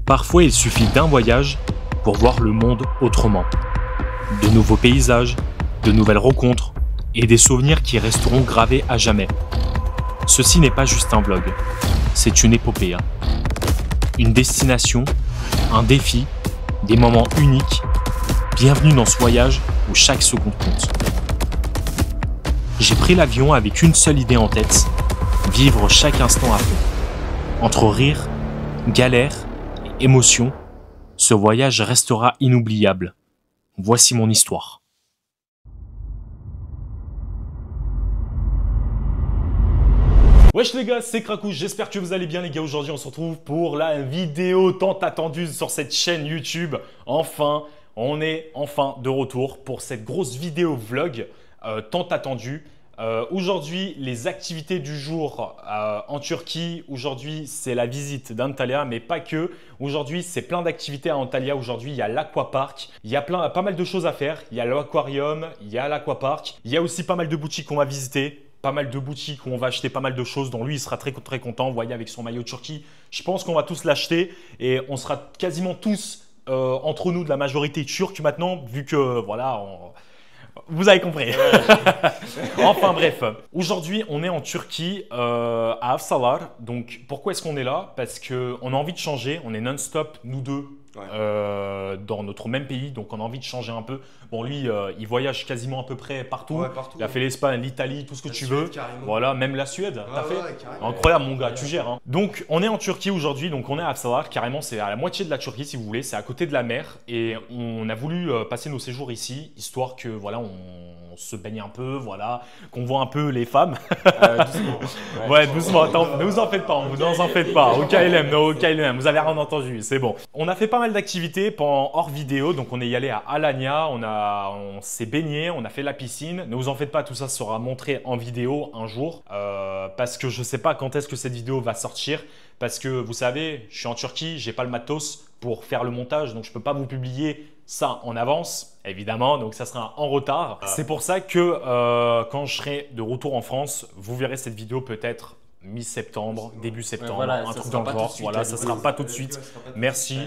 Parfois, il suffit d'un voyage pour voir le monde autrement. De nouveaux paysages, de nouvelles rencontres et des souvenirs qui resteront gravés à jamais. Ceci n'est pas juste un vlog, c'est une épopée. Une destination, un défi, des moments uniques. Bienvenue dans ce voyage où chaque seconde compte. J'ai pris l'avion avec une seule idée en tête, vivre chaque instant à fond. Entre rire, galère et émotion, ce voyage restera inoubliable. Voici mon histoire. Wesh les gars, c'est Krakou, j'espère que vous allez bien les gars. Aujourd'hui on se retrouve pour la vidéo tant attendue sur cette chaîne YouTube. Enfin, on est enfin de retour pour cette grosse vidéo vlog tant attendue. Aujourd'hui, les activités du jour en Turquie. Aujourd'hui, c'est la visite d'Antalya, mais pas que. Aujourd'hui, c'est plein d'activités à Antalya. Aujourd'hui, il y a l'aquapark. Il y a pas mal de choses à faire. Il y a l'aquarium, il y a l'aquapark. Il y a aussi pas mal de boutiques qu'on va visiter. Pas mal de boutiques où on va acheter pas mal de choses, dont lui il sera très content. Vous voyez, avec son maillot Turquie, je pense qu'on va tous l'acheter et on sera quasiment tous entre nous de la majorité turque maintenant, vu que voilà, vous avez compris. Enfin bref, aujourd'hui on est en Turquie à Afsalar. Donc pourquoi est-ce qu'on est là? Parce qu'on a envie de changer, on est non-stop nous deux. Ouais. Dans notre même pays, donc on a envie de changer un peu. Bon, lui, il voyage quasiment à peu près partout. Ouais, partout, il a fait l'Espagne, l'Italie, tout ce que tu veux. Carrément. Voilà, même la Suède, t'as fait. Incroyable, mon gars, tu gères. Hein. Donc, on est en Turquie aujourd'hui, donc on est à Afsalar, carrément, c'est à la moitié de la Turquie, si vous voulez. C'est à côté de la mer et on a voulu passer nos séjours ici, histoire que, voilà, on se baigne un peu, voilà, qu'on voit un peu les femmes. Doucement. Ouais, doucement. Attends, ne vous en faites pas, vous n'en faites pas. Au KLM, au KLM, vous avez rien entendu, c'est bon. On a fait pas mal d'activités pendant hors vidéo, donc on est allé à Alanya, on s'est baigné, on a fait la piscine. Ne vous en faites pas, tout ça sera montré en vidéo un jour, parce que je sais pas quand est-ce que cette vidéo va sortir, parce que vous savez, je suis en Turquie, j'ai pas le matos pour faire le montage, donc je peux pas vous publier ça en avance, évidemment, donc ça sera en retard. C'est pour ça que quand je serai de retour en France, vous verrez cette vidéo peut-être mi-septembre, début septembre, voilà, un truc dans le genre. Voilà, ça ne sera pas tout de suite. Merci.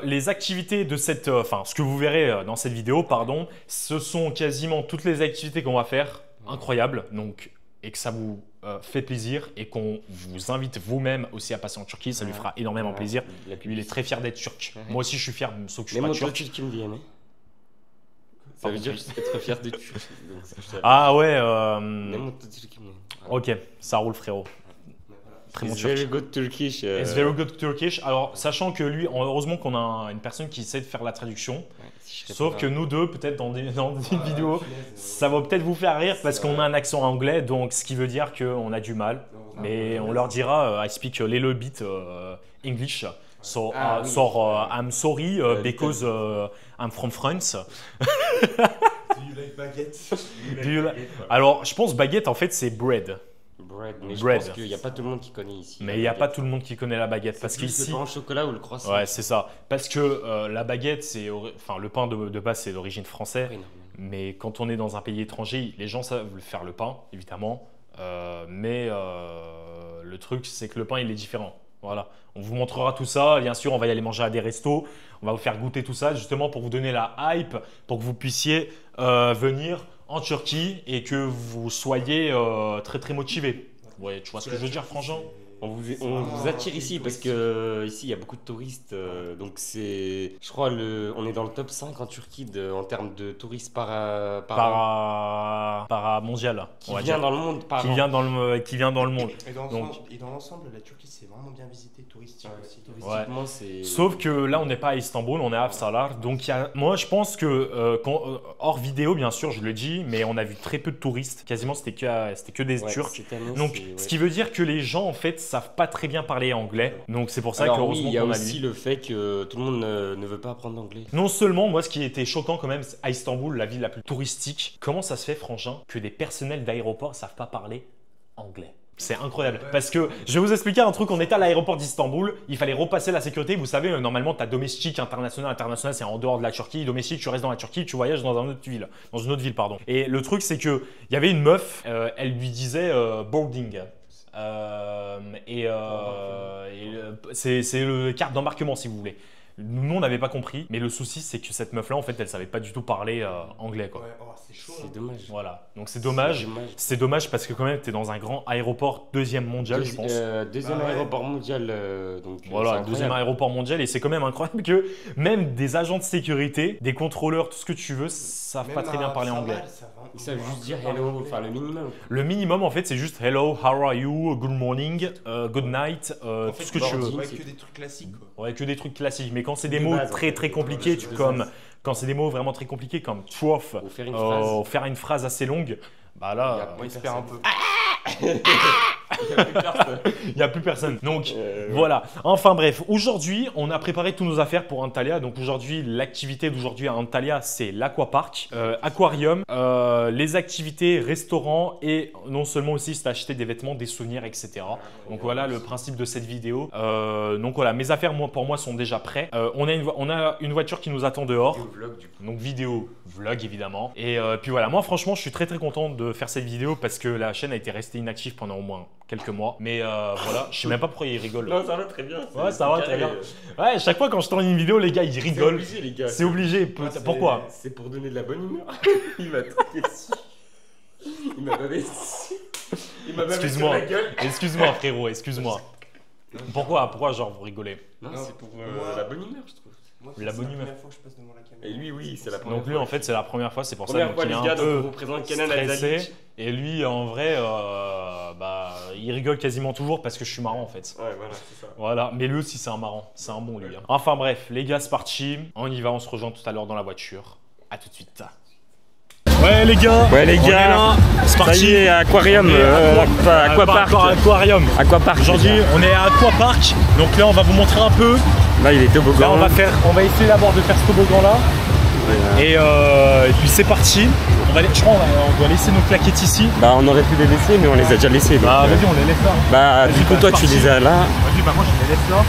Les activités de cette, ce que vous verrez dans cette vidéo, pardon, ce sont quasiment toutes les activités qu'on va faire, incroyables, donc, et que ça vous fait plaisir et qu'on vous invite vous-même aussi à passer en Turquie, ça lui fera énormément plaisir. Lui, il est très fier d'être turc. Moi aussi, je suis fier, sauf que je suis pas turc. Tu me viens, ça veut dire être fier de turc. Ah ouais. Ok, ça roule frérot. Très bon turc. Very good Turkish. It's very good Turkish. Alors, sachant que lui, heureusement qu'on a une personne qui sait faire la traduction. Ouais, sauf que nous deux, peut-être dans une vidéo, ça va peut-être vous faire rire parce qu'on a un accent anglais, donc ce qui veut dire qu'on a du mal. Mais on leur dira, I speak a little bit English. So I'm sorry because I'm from France. Do you like baguette? Alors, je pense baguette, en fait, c'est bread. Mais je pense qu'il n'y a pas tout le monde qui connaît ici. Mais il n'y a pas tout le monde qui connaît la baguette. Parce qu'ici, le pain au chocolat ou le croissant. Ouais, c'est ça. Parce que la baguette, le pain de base, c'est d'origine française. Oui, mais quand on est dans un pays étranger, les gens savent faire le pain, évidemment. Mais le truc, c'est que le pain, il est différent. Voilà. On vous montrera tout ça. Bien sûr, on va y aller manger à des restos. On va vous faire goûter tout ça, justement pour vous donner la hype, pour que vous puissiez venir en Turquie et que vous soyez très motivé. Ouais, tu vois ce que je veux dire, frangin? On vous attire ici parce que ici il y a beaucoup de touristes, donc c'est, je crois, on est dans le top 5 en Turquie en termes de touristes par mondial. Qui vient dans le monde par qui vient dans le monde. Et dans l'ensemble, la Turquie c'est vraiment bien visité, touristique aussi. Touristiquement, c'est. Sauf que là on n'est pas à Istanbul, on est à Afsalar. Donc moi je pense que hors vidéo bien sûr je le dis, mais on a vu très peu de touristes. Quasiment c'était que des Turcs. Donc ce qui veut dire que les gens en fait savent pas très bien parler anglais. Donc c'est pour ça qu'heureusement il y a aussi le fait que tout le monde ne veut pas apprendre l'anglais. Non seulement, moi ce qui était choquant quand même à Istanbul, la ville la plus touristique, comment ça se fait, frangin, que des personnels d'aéroport savent pas parler anglais? C'est incroyable parce que je vais vous expliquer un truc. On était à l'aéroport d'Istanbul, il fallait repasser la sécurité. Vous savez, normalement, tu as domestique, international, c'est en dehors de la Turquie. Domestique, tu restes dans la Turquie, tu voyages dans une autre ville, pardon. Et le truc, c'est qu'il y avait une meuf, elle lui disait boarding. c'est le carte d'embarquement si vous voulez. Nous, on n'avait pas compris, mais le souci, c'est que cette meuf-là, en fait, elle savait pas du tout parler anglais, quoi. Ouais, oh, c'est chaud. C'est dommage. Voilà, donc c'est dommage. C'est dommage parce que quand même, tu es dans un grand aéroport deuxième mondial, je pense. Deuxième aéroport mondial, donc voilà, deuxième aéroport mondial, et c'est quand même incroyable que même des agents de sécurité, des contrôleurs, tout ce que tu veux, savent pas très bien parler anglais. Ils savent juste dire hello, enfin le minimum. Le minimum, en fait, c'est juste hello, how are you, good morning, good night, tout ce que tu veux. Ouais, que des trucs classiques, quoi. Ouais, que des trucs classiques, mais quand c'est des mots très compliqués, quand c'est des mots vraiment très compliqués comme trough, ou faire une phrase assez longue, bah là, on espère un peu. Il n'y a plus personne. Donc voilà. Enfin bref, aujourd'hui, on a préparé tous nos affaires pour Antalya. Donc aujourd'hui, l'activité d'aujourd'hui à Antalya, c'est l'aquapark, aquarium, les activités, restaurants et non seulement aussi c'est acheter des vêtements, des souvenirs, etc. Donc voilà le principe de cette vidéo. Donc voilà, mes affaires pour moi sont déjà prêtes. On a une voiture qui nous attend dehors. Vlog, du coup. Donc vidéo, vlog évidemment. Et puis voilà, moi franchement, je suis très content de faire cette vidéo parce que la chaîne a été restée inactive pendant au moins quelques mois. Mais voilà, je sais même pas pourquoi ils rigolent. Non, ça va très bien. Ouais, ça va très bien. Ouais, chaque fois quand je tourne une vidéo, les gars, ils rigolent. C'est obligé, les gars. C'est obligé. Pourquoi? C'est pour donner de la bonne humeur. Il m'a toqué dessus. Il m'a bavé dessus. Il m'a bavé sur la gueule. Excuse-moi, frérot, excuse-moi. Pourquoi genre vous rigolez? Non, c'est pour la bonne humeur, je trouve. Moi, La bonne humeur. C'est la première fois que je passe devant la caméra. Et lui, oui, c'est la première Donc fois. lui, en fait, c'est la première fois, c'est pour ça Première fois, qu'il est les un gars, donc peu on représente Kenan stressé. Al-Zalic. Et lui, en vrai, bah, il rigole quasiment toujours parce que je suis marrant, en fait. Ouais, voilà, c'est ça. Voilà, mais lui aussi, c'est un marrant. C'est un bon, lui. Hein. Enfin bref, les gars, c'est parti. On y va, on se rejoint tout à l'heure dans la voiture. À tout de suite. Ouais les gars, on est là, c'est parti. Ça y est, aquarium, aquapark. Aquarium. Aquapark. Aujourd'hui, on est à Aquapark. Donc là, on va vous montrer un peu. Là, il est toboggan. Là, on va essayer d'abord de faire ce toboggan là. Ouais. Et puis c'est parti. Je crois on doit laisser nos claquettes ici. Bah, on aurait pu les laisser, mais on les a déjà laissées. Bah, vas-y, on les laisse là. Bah, du coup, toi, tu les as là. Vas-y, bah, moi, je les laisse là.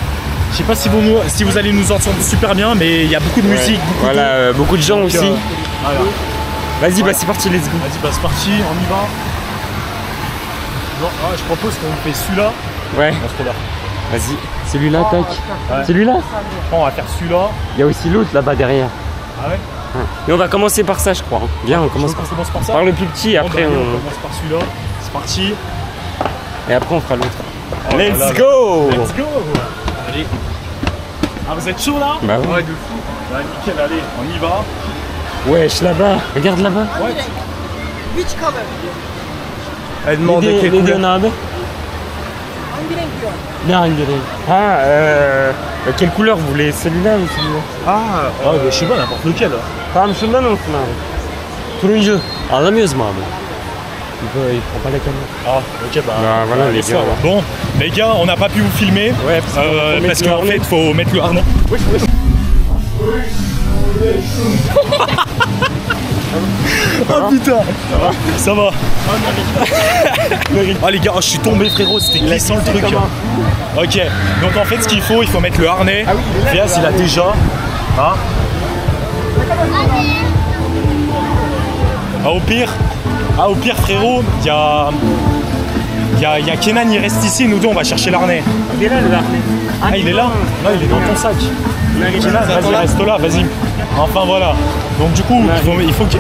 Je sais pas si vous allez nous entendre super bien, mais il y a beaucoup de musique. Beaucoup de gens aussi. Voilà. Vas-y, bah c'est parti, let's go. Vas-y, bah c'est parti, on y va. Bon, je propose qu'on fait celui-là. Ouais. Là. Vas-y, celui-là, tac. Ouais. Celui-là. On va faire celui-là. Il y a aussi l'autre là-bas derrière. Ah ouais. Et on va commencer par ça, je crois. Viens, on commence par ça. Par le plus petit, après on commence par celui-là. C'est parti. Et après on fera l'autre. Oh, let's go. Let's go. Allez. Ah, vous êtes chaud là? Bah ouais, de fou. Bah nickel, allez, on y va. Wesh, là-bas, regarde là-bas. Ouais. Which color? Elle demande quelle couleur. Quelle couleur vous voulez? Celui-là ou celui-là? Je sais pas, n'importe lequel. Tamam, şundan olsun abi. Turuncu. Alamıyoruz mu abi? Il prend pas la caméra. Ah, ok, bah voilà les gars. Bon, les gars, on n'a pas pu vous filmer. Ouais, parce qu'en fait, il faut mettre le harnais. Oui. Oh putain, ça va. Oh les gars, je suis tombé frérot, c'était glissant le truc. Ok, donc en fait ce qu'il faut, il faut mettre le harnais. Fias il a déjà. Hein au pire frérot, il y a Kenan, il reste ici, nous deux on va chercher l'harnais. Il est là le harnais. Ah il est là? Non il est dans ton sac. Kenan, vas-y reste là, vas-y. Enfin voilà. Donc du coup,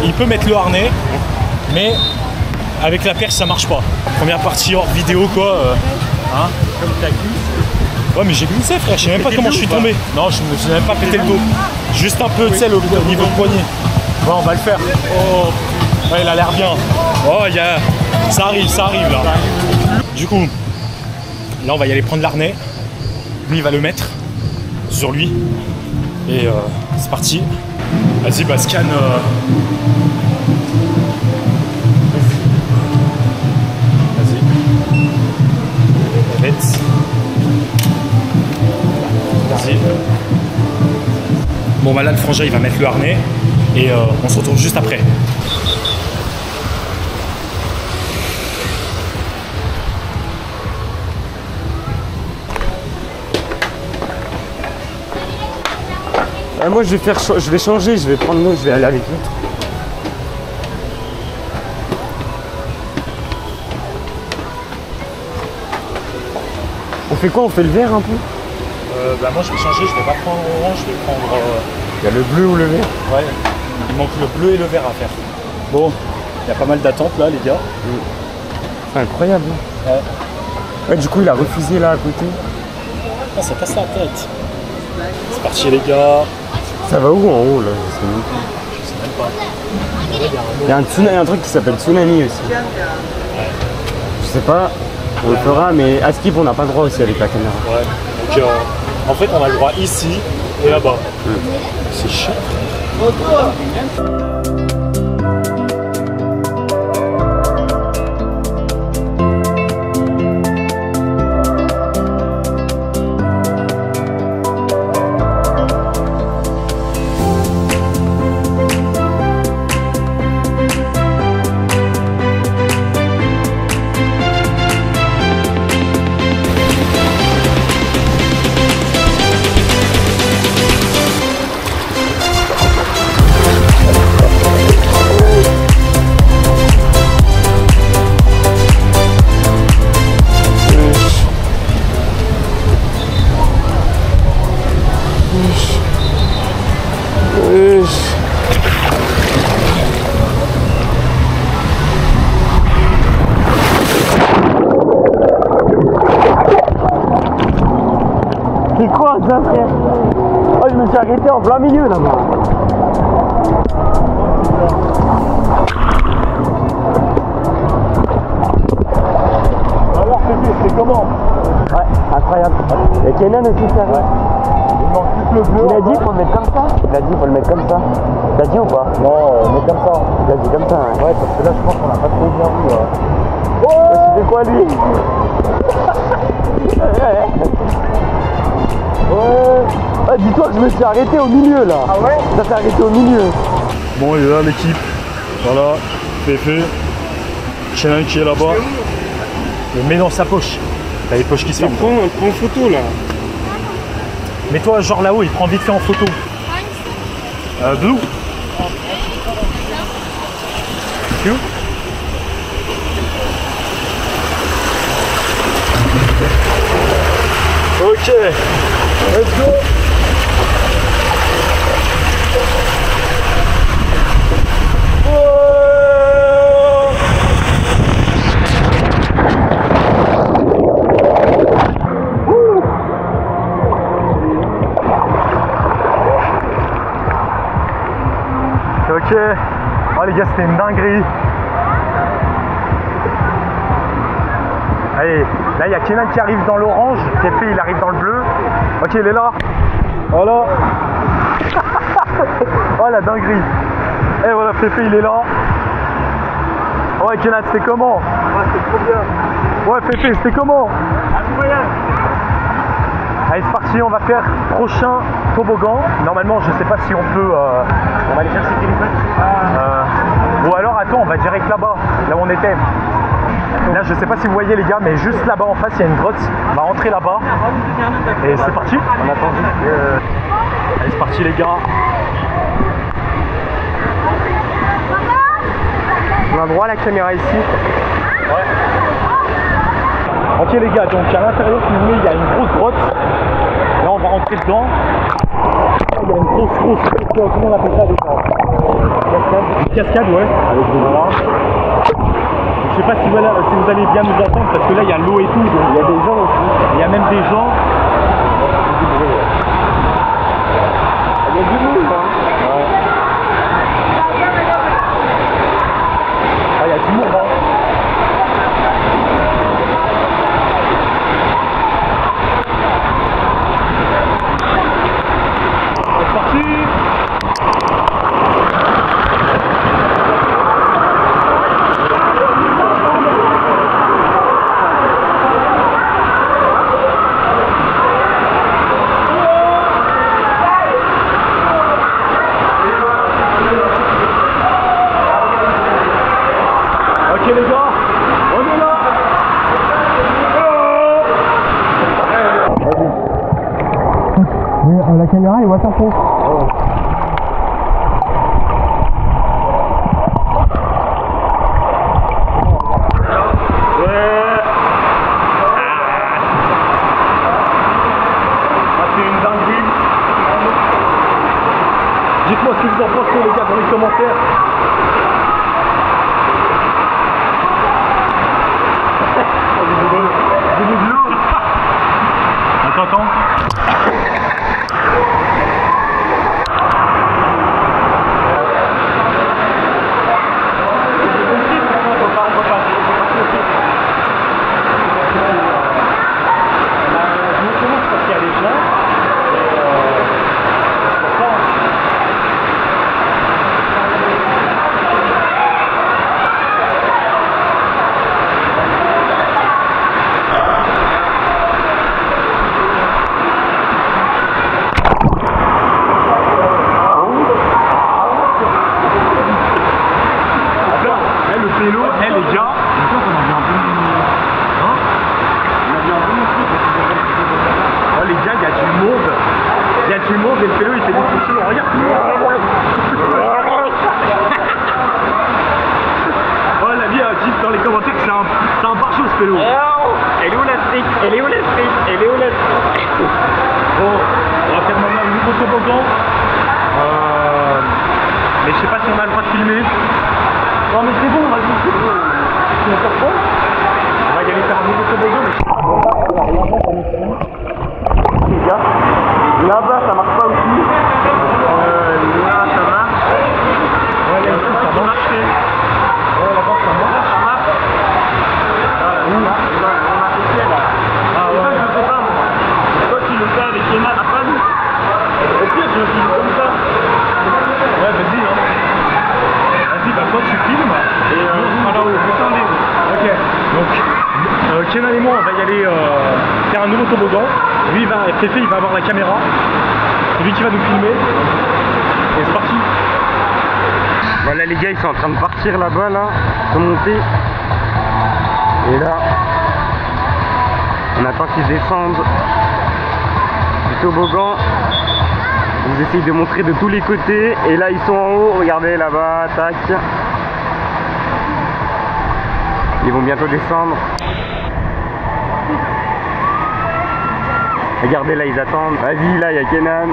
il peut mettre le harnais, mais avec la perche ça marche pas. Première partie hors vidéo quoi. Hein? Comme t'as glissé. Ouais mais j'ai glissé frère, je sais même pas comment je suis tombé. Non, je me suis même pas pété le dos. Juste un peu, tu sais, au niveau de poignet. Ouais, on va le faire. Oh, ouais, il a l'air bien. Oh, ça arrive là. Du coup, là on va y aller prendre l'harnais. Lui il va le mettre sur lui. Et c'est parti. Vas-y, bah scanne. Vas-y. Vas-y. Bon bah là le frangin il va mettre le harnais et on se retrouve juste après. Moi je vais changer, je vais prendre l'autre, je vais aller avec l'autre. On fait quoi? On fait le vert un peu? Bah moi je vais changer, je vais pas prendre orange, je vais prendre... Il y a le bleu ou le vert? Ouais, il manque le bleu et le vert à faire. Bon, il y a pas mal d'attentes là les gars. C'est incroyable. Ouais. Ouais, du coup il a refusé là à côté. Ah, ça casse la tête. C'est parti les gars. Ça va où en haut là? Je sais même pas. Il y a un, tsunami, un truc qui s'appelle tsunami aussi. Je sais pas, on le fera, mais à Skip on n'a pas le droit aussi avec la caméra. Ouais, donc en fait on a le droit ici et là-bas. C'est chiant. C'est quoi ça, frère? Oh, je me suis arrêté en plein milieu là-bas. Alors c'était comment? Ouais, incroyable. Et Kenan aussi, c'est vrai. Il manque plus le bleu. Il a dit faut le mettre comme ça. Il a dit faut le mettre comme ça. T'as dit ou pas? Non, mais comme ça. Il a dit comme ça, hein. Ouais, parce que là je pense qu'on a pas trop bien vu. Ouais, c'était quoi lui? Ouais. Ah, dis-toi que je me suis arrêté au milieu là. Ah ouais? Ça s'est arrêté au milieu. Bon, il est là l'équipe. Voilà, Féfé. Kenan qui est là-bas. Le met dans sa poche. T'as les poches qui se ferment. Prends photo là. Mets-toi genre là-haut, il prend vite fait en photo. Blue. Thank you. Ok, let's go. Ok, oh les gars, c'était une dinguerie. Allez, là il y a Kenan qui arrive dans l'orange, Féfé il arrive dans le bleu. Ok, il est là. Voilà. Oh la dinguerie. Et voilà, Féfé il est là. Ouais, Kenan, c'était comment? Ouais, c'était trop bien. Ouais, Féfé, c'était comment? Incroyable. Allez, c'est parti, on va faire prochain toboggan. Normalement, je sais pas si on peut. On va aller chercher téléphone. Ou alors, attends, on va direct là-bas, là où on était. Là, je sais pas si vous voyez les gars, mais juste là-bas en face, il y a une grotte. On va rentrer là-bas. Et c'est parti. On attend. Allez, c'est parti les gars. On a droit à la caméra ici. Ouais. Ok les gars, donc à l'intérieur, si vous voulez, il y a une grosse grotte. Là, on va rentrer dedans. Il y a une grosse, comment on appelle ça déjà? Cascade. Une cascade, ouais. Avec des voilà. Je sais pas si, voilà, si vous allez bien nous entendre parce que là, il y a l'eau et tout. Donc il y a des gens aussi. Il y a même des gens. Il y a du monde, hein. Ouais. Ah, il y a du monde, hein. C'est parti. Ok les gars, on est là. Mais la caméra est waterproof. Dites-moi ce que vous en pensez les gars dans les commentaires. Attends. Et le pélo il fait des coups, regarde. Oh la vie, dites dans les commentaires que c'est un pare-chaud ce pélo. Elle est où la street? Elle est où la street? Elle est où la street? Bon, on va faire maintenant un nouveau toboggan. Mais je sais pas si on a le droit de filmer. Non mais c'est bon, vas-y, c'est bon. On va y aller faire un nouveau toboggan, mais je sais pas. Les gars, là-bas ça marche pas aussi. Là ça marche. Ouais, là ici ça marche. Ouais, là-bas ça marche. On a fait là. Ah ouais. Je sais pas moi. Toi tu le fais avec les mains, pas nous. Au pire je le filme comme ça. Ouais, vas-y, hein. Vas-y, bah toi tu filmes et on sera là-haut. Ok, donc Kenan et moi on va y aller faire un nouveau toboggan. Lui il va, Féfé il va avoir la caméra. C'est lui qui va nous filmer. Et c'est parti. Voilà les gars, ils sont en train de partir là-bas là, de monter. Et là, on attend qu'ils descendent du toboggan. On vous essaye de montrer de tous les côtés. Et là ils sont en haut, regardez là-bas, tac. Ils vont bientôt descendre. Regardez là, ils attendent. Vas-y, là il y a Kenan.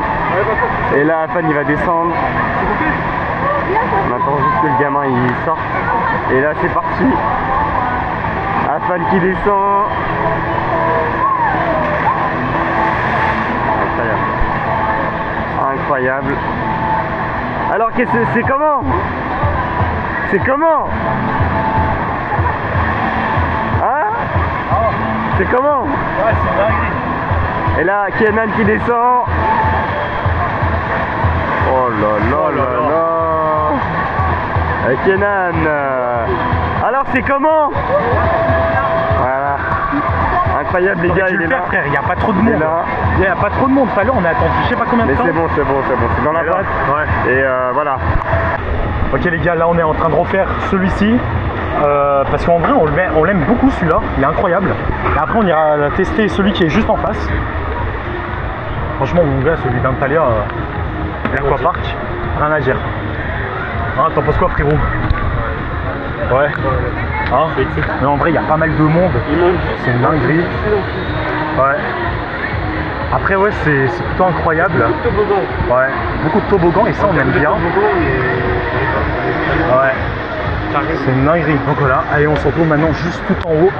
Et là Afan il va descendre. On attend juste que le gamin il sorte. Et là c'est parti. Afan qui descend. Incroyable. Incroyable. Alors c'est comment? C'est comment? Hein? C'est comment? Ouais, c'est dingue. Et là, Kenan qui descend. Oh là là là là. Kenan. Alors, c'est comment? Voilà. Incroyable, les gars, il est là. Frère, il n'y a pas trop de monde. Il n'y a pas trop de monde. Fallait, on a attendu je sais pas combien de temps. Mais c'est bon. C'est dans la boîte. Ouais. Et voilà. Ok, les gars, là, on est en train de refaire celui-ci. Parce qu'en vrai on l'aime beaucoup celui-là, il est incroyable. Et après on ira tester celui qui est juste en face. Franchement mon gars, celui d'Antalya, l'Aquapark, rien à dire. Hein, t'en penses quoi frérot? Ouais. Hein? Mais en vrai il y a pas mal de monde. C'est une dinguerie. Ouais. Après ouais c'est plutôt incroyable. Beaucoup de toboggans. Ouais, beaucoup de toboggans et ça on aime bien. Ouais. C'est une dinguerie. Donc voilà, allez on se retrouve maintenant juste tout en haut.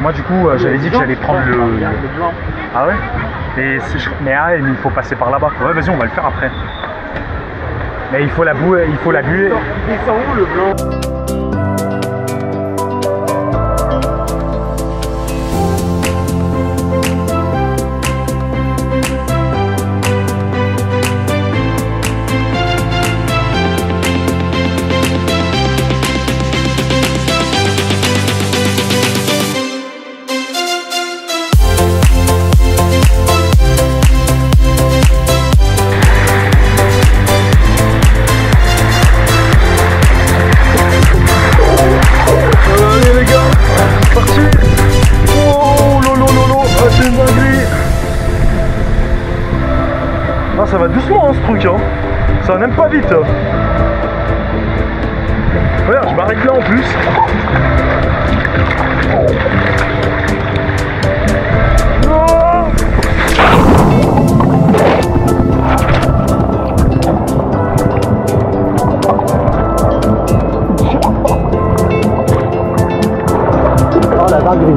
Moi du coup j'avais dit que j'allais prendre le... Ah ouais? Mais il faut passer par là-bas. Ouais vas-y on va le faire après. Mais il faut la buée. Il descend où le blanc? Ça va doucement hein, ce truc hein. Ça va même pas vite. Regarde, je m'arrête là en plus. la dinguerie.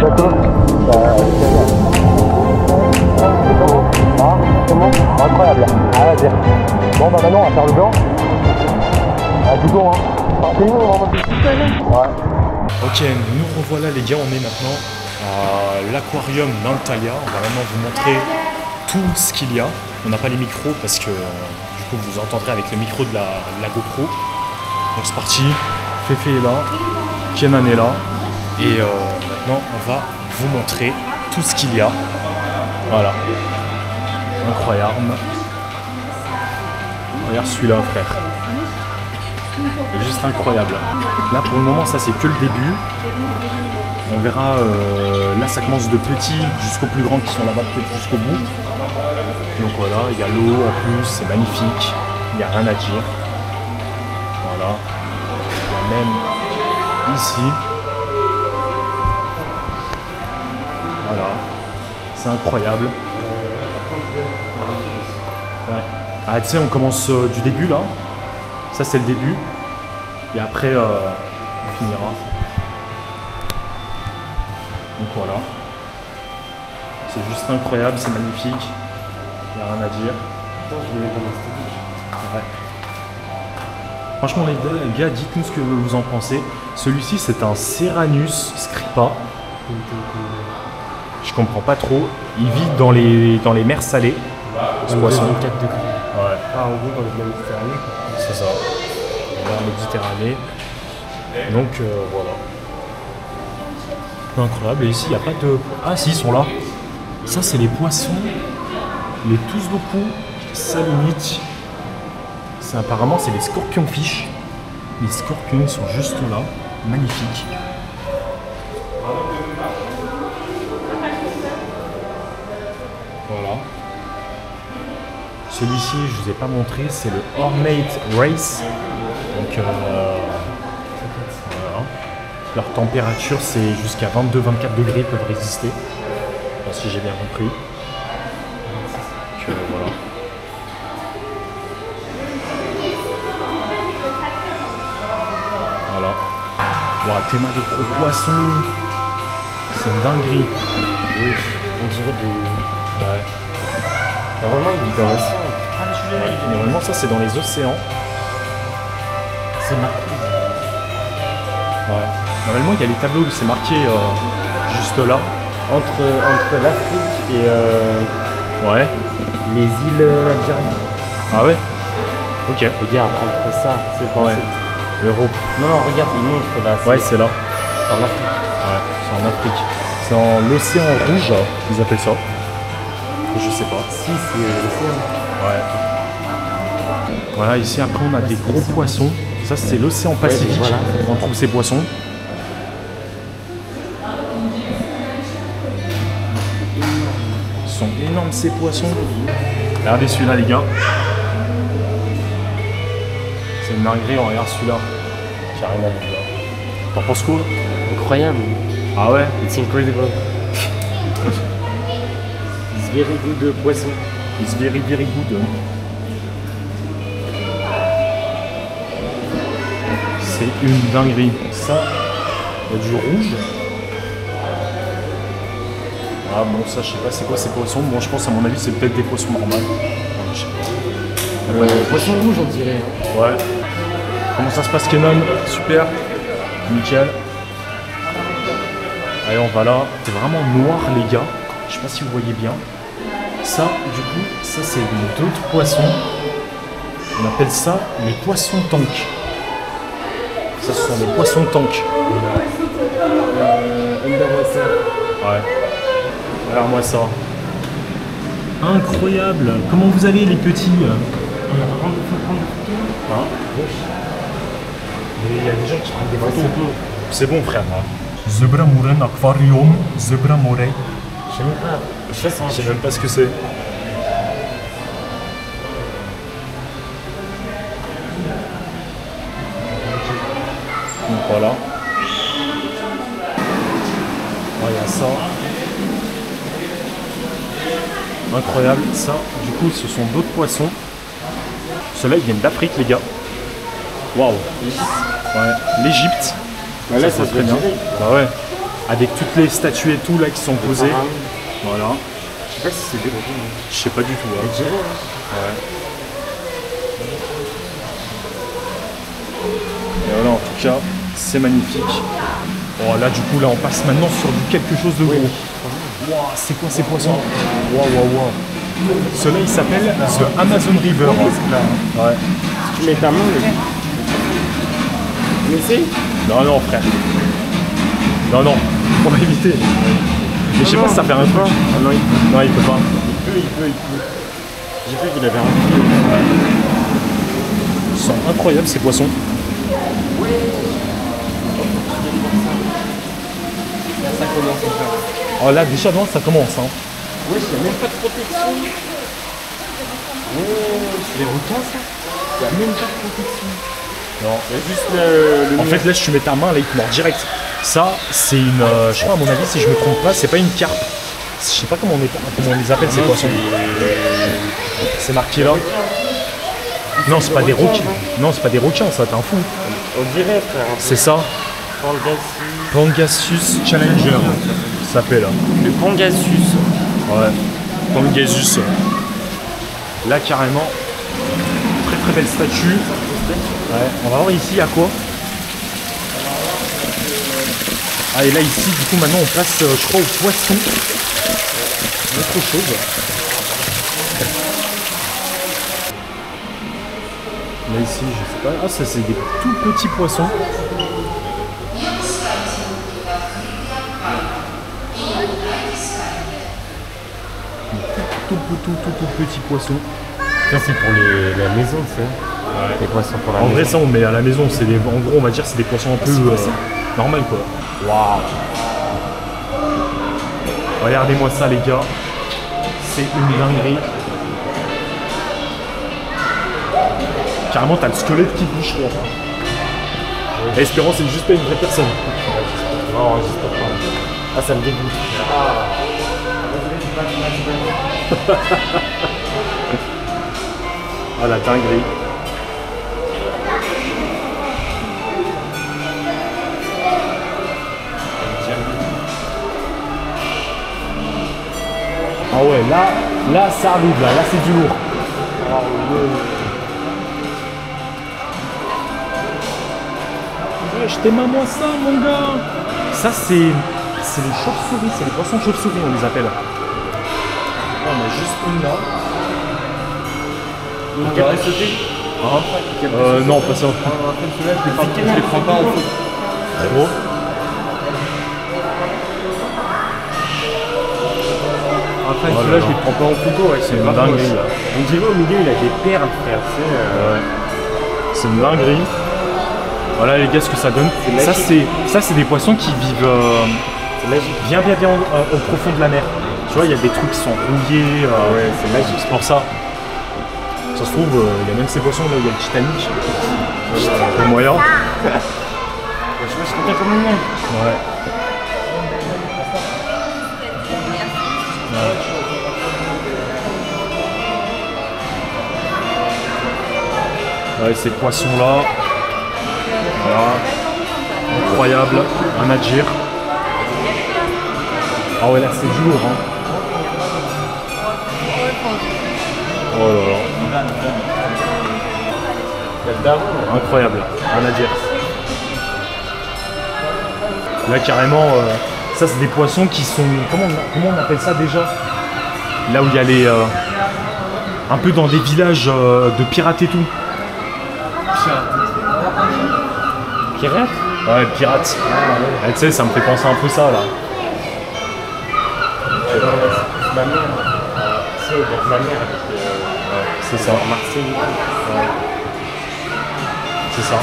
D'accord. Comment? Incroyable. Ah, vas-y. Bon, bah maintenant, on va faire le blanc. Ah, du coup, hein. C'est nous, on va ouais. Ok, nous revoilà les gars, on est maintenant à l'aquarium d'Antalya. On va maintenant vous montrer tout ce qu'il y a. On n'a pas les micros parce que du coup vous entendrez avec le micro de la GoPro. Donc c'est parti, Féfé est là, Kenan est là. Et maintenant on va vous montrer tout ce qu'il y a. Voilà. Incroyable. Regarde celui-là frère. C'est juste incroyable. Là pour le moment ça c'est que le début. On verra, là ça commence de petits jusqu'aux plus grands qui sont là-bas peut-être jusqu'au bout. Donc voilà, il y a l'eau en plus, c'est magnifique, il n'y a rien à dire. Voilà, il y a même ici. Voilà, c'est incroyable. Ouais. Ah tu sais, on commence du début là. Ça c'est le début. Et après, on finira. Donc voilà. C'est juste incroyable, c'est magnifique. Il n'y a rien à dire. Ouais. Franchement les gars, dites-nous ce que vous en pensez. Celui-ci c'est un Ceranus scripa. Je comprends pas trop. Il vit dans les mers salées. Ce poisson. 4 degrés. Ouais. Ah, en gros, dans la Méditerranée. C'est ça. La Méditerranée. Donc voilà. Incroyable. Et ici il n'y a pas de. Ah si, ils sont là. Ça c'est les poissons. Les Tuzloku salonites. Apparemment c'est les scorpions-fish. Les scorpions sont juste là. Magnifiques. Voilà. Celui-ci, je vous ai pas montré, c'est le Hornate Race. Donc voilà. Leur température c'est jusqu'à 22-24 degrés, ils peuvent résister. Si j'ai bien compris. Donc voilà. Voilà. Wow, tellement de gros poissons. C'est une dinguerie. Oui, on dirait des. Ouais. Normalement, il vit dans l'océan. Ouais. Normalement, ça c'est dans les océans. C'est marqué. Ouais. Normalement, il y a les tableaux où c'est marqué juste là. Entre l'Afrique et Ouais. les îles algériennes. Ah ouais. Ok. Regarde, entre ça, c'est pas Ouais. L'Europe. Non, regarde, il montre là. Ouais, c'est là. C'est en Afrique. Ouais, c'est en Afrique. C'est en l'océan rouge, ils appellent ça. Je sais pas. Si, c'est l'océan. Ouais. Voilà, ici après on a des gros poissons. Ça c'est l'océan Pacifique. Voilà. On trouve ces poissons. Ils sont énormes ces poissons. Regardez celui-là les gars. C'est une dinguerie, on regarde celui-là. J'ai rien à dire. T'en penses quoi? Incroyable. Ah ouais? It's incredible. It's very good poisson. It's very very good. C'est une dinguerie. Ça, il y a du rouge. Ah bon, ça je sais pas c'est quoi ces poissons. Bon, je pense à mon avis c'est peut-être des poissons normaux. Ouais, je sais pas. Poisson rouge, on dirait. Ouais. Comment ça se passe Kenan? Super. Nickel. Allez, on va là. C'est vraiment noir les gars. Je sais pas si vous voyez bien. Ça, du coup, ça c'est d'autres poissons. On appelle ça les poissons tank. Ça, ce sont des poissons tank. Ouais. Regarde-moi ça. Incroyable. Comment vous allez les petits? Hein? Mais il y a des gens qui prennent des photos. C'est bon frère. Zebra Moren Aquarium. Zebra Morey. Je sais même pas. Je sais même pas ce que c'est. Donc voilà. Il y a ça. Incroyable. Ça, du coup, ce sont d'autres poissons. Ceux-là, ils viennent d'Afrique, les gars. Waouh. Ouais, l'Égypte. Bah là, Ça, ça c'est se très bien. dirait. Bah ouais. Avec toutes les statues et tout là qui sont posées. Voilà. Je sais pas si c'est des gros. Je sais pas du tout. Je Hein. dirais. Ouais. Et voilà, en tout cas, c'est magnifique. Bon, là, du coup, là, on passe maintenant sur quelque chose de gros. Waouh, c'est quoi ces poissons? Waouh, waouh, waouh. Ceux-là, il s'appelle The Amazon River. Ouais. Tu mets ta main, mais essaye. Non, non, frère. Non, non, on va éviter. Mais je sais pas si ça fait un truc. Ah non, Non, il peut pas. il peut. J'ai cru qu'il avait un. Ils sont incroyables ces poissons. Là, ça commence à faire. Oh là, déjà, non, ça commence. Hein. Ouais, il n'y a même pas de protection. Ouais, c'est des requins, ça. Il n'y a même pas de protection. Non. Il y a juste le En fait, là, tu mets ta main, là, il te mord direct. Ça, c'est une. Je crois, à mon avis, si je me trompe pas, c'est pas une carpe. Je sais pas comment on les appelle ces poissons. C'est marqué là. Non, c'est pas des requins. Non, c'est pas des requins, ça, t'es un fou. On dirait, frère. C'est ça. Pangasius Challenger. Ça s'appelle là. Le Pangasius. Ouais. Pangasius. Là, carrément. Très très belle statue. Ouais. On va voir ici à quoi. Ah, et là, ici, du coup, maintenant, on passe, je crois, au poisson. Autre chose. Là, ici, je sais pas. Ah, ça, c'est des tout petits poissons. Tout petits poissons. Ça, c'est pour la maison, ça. Ouais. Les poissons pour la En maison. vrai, ça, on met à la maison. C'est des, en gros, on va dire, c'est des poissons un peu normal, quoi. Waouh. Regardez-moi ça, les gars. C'est une dinguerie. Carrément, t'as le squelette qui bouge, quoi. Et espérons, c'est juste pas une vraie personne. Non, j'espère pas. Ah, ça me dégoûte. Ah, la dinguerie. Ah ouais, là ça arrive, là c'est du lourd. Ouais, je t'aime à moi ça, mon gars. Ça c'est les chauves-souris, c'est les poissons chauves-souris, on les appelle. Ah, on a juste une là. Une qui a pas sauté. Non, pas ça. Je les prends pas en photo. Gros. Après, Oh celui-là, là je les prends pas en photo. Ouais, C'est une dinguerie là. On dirait au milieu, il a des perles, frère. C'est une dinguerie. Voilà les gars ce que ça donne. Ça c'est des poissons qui vivent bien au profond de la mer. Tu vois, il y a des trucs qui sont rouillés. Ouais, c'est magique. C'est pour ça. Ça se trouve, il y a même ces poissons là où il y a le Titanic. Le moyen. Je suis content comme une merde. Ouais. Ouais, ces poissons là. Voilà. Incroyable. Un adjir. Ah ouais, là c'est du lourd. Hein. Oh là là. Incroyable. Un adjir. Là carrément, ça c'est des poissons qui sont. Comment on appelle ça déjà? Là où il y a les. Un peu dans des villages de pirates et tout. Pirate? Ouais, pirates. Tu sais, ça me fait penser un peu ça là. Ma mère. C'est ma mère avec C'est ça. Marseille. C'est ça.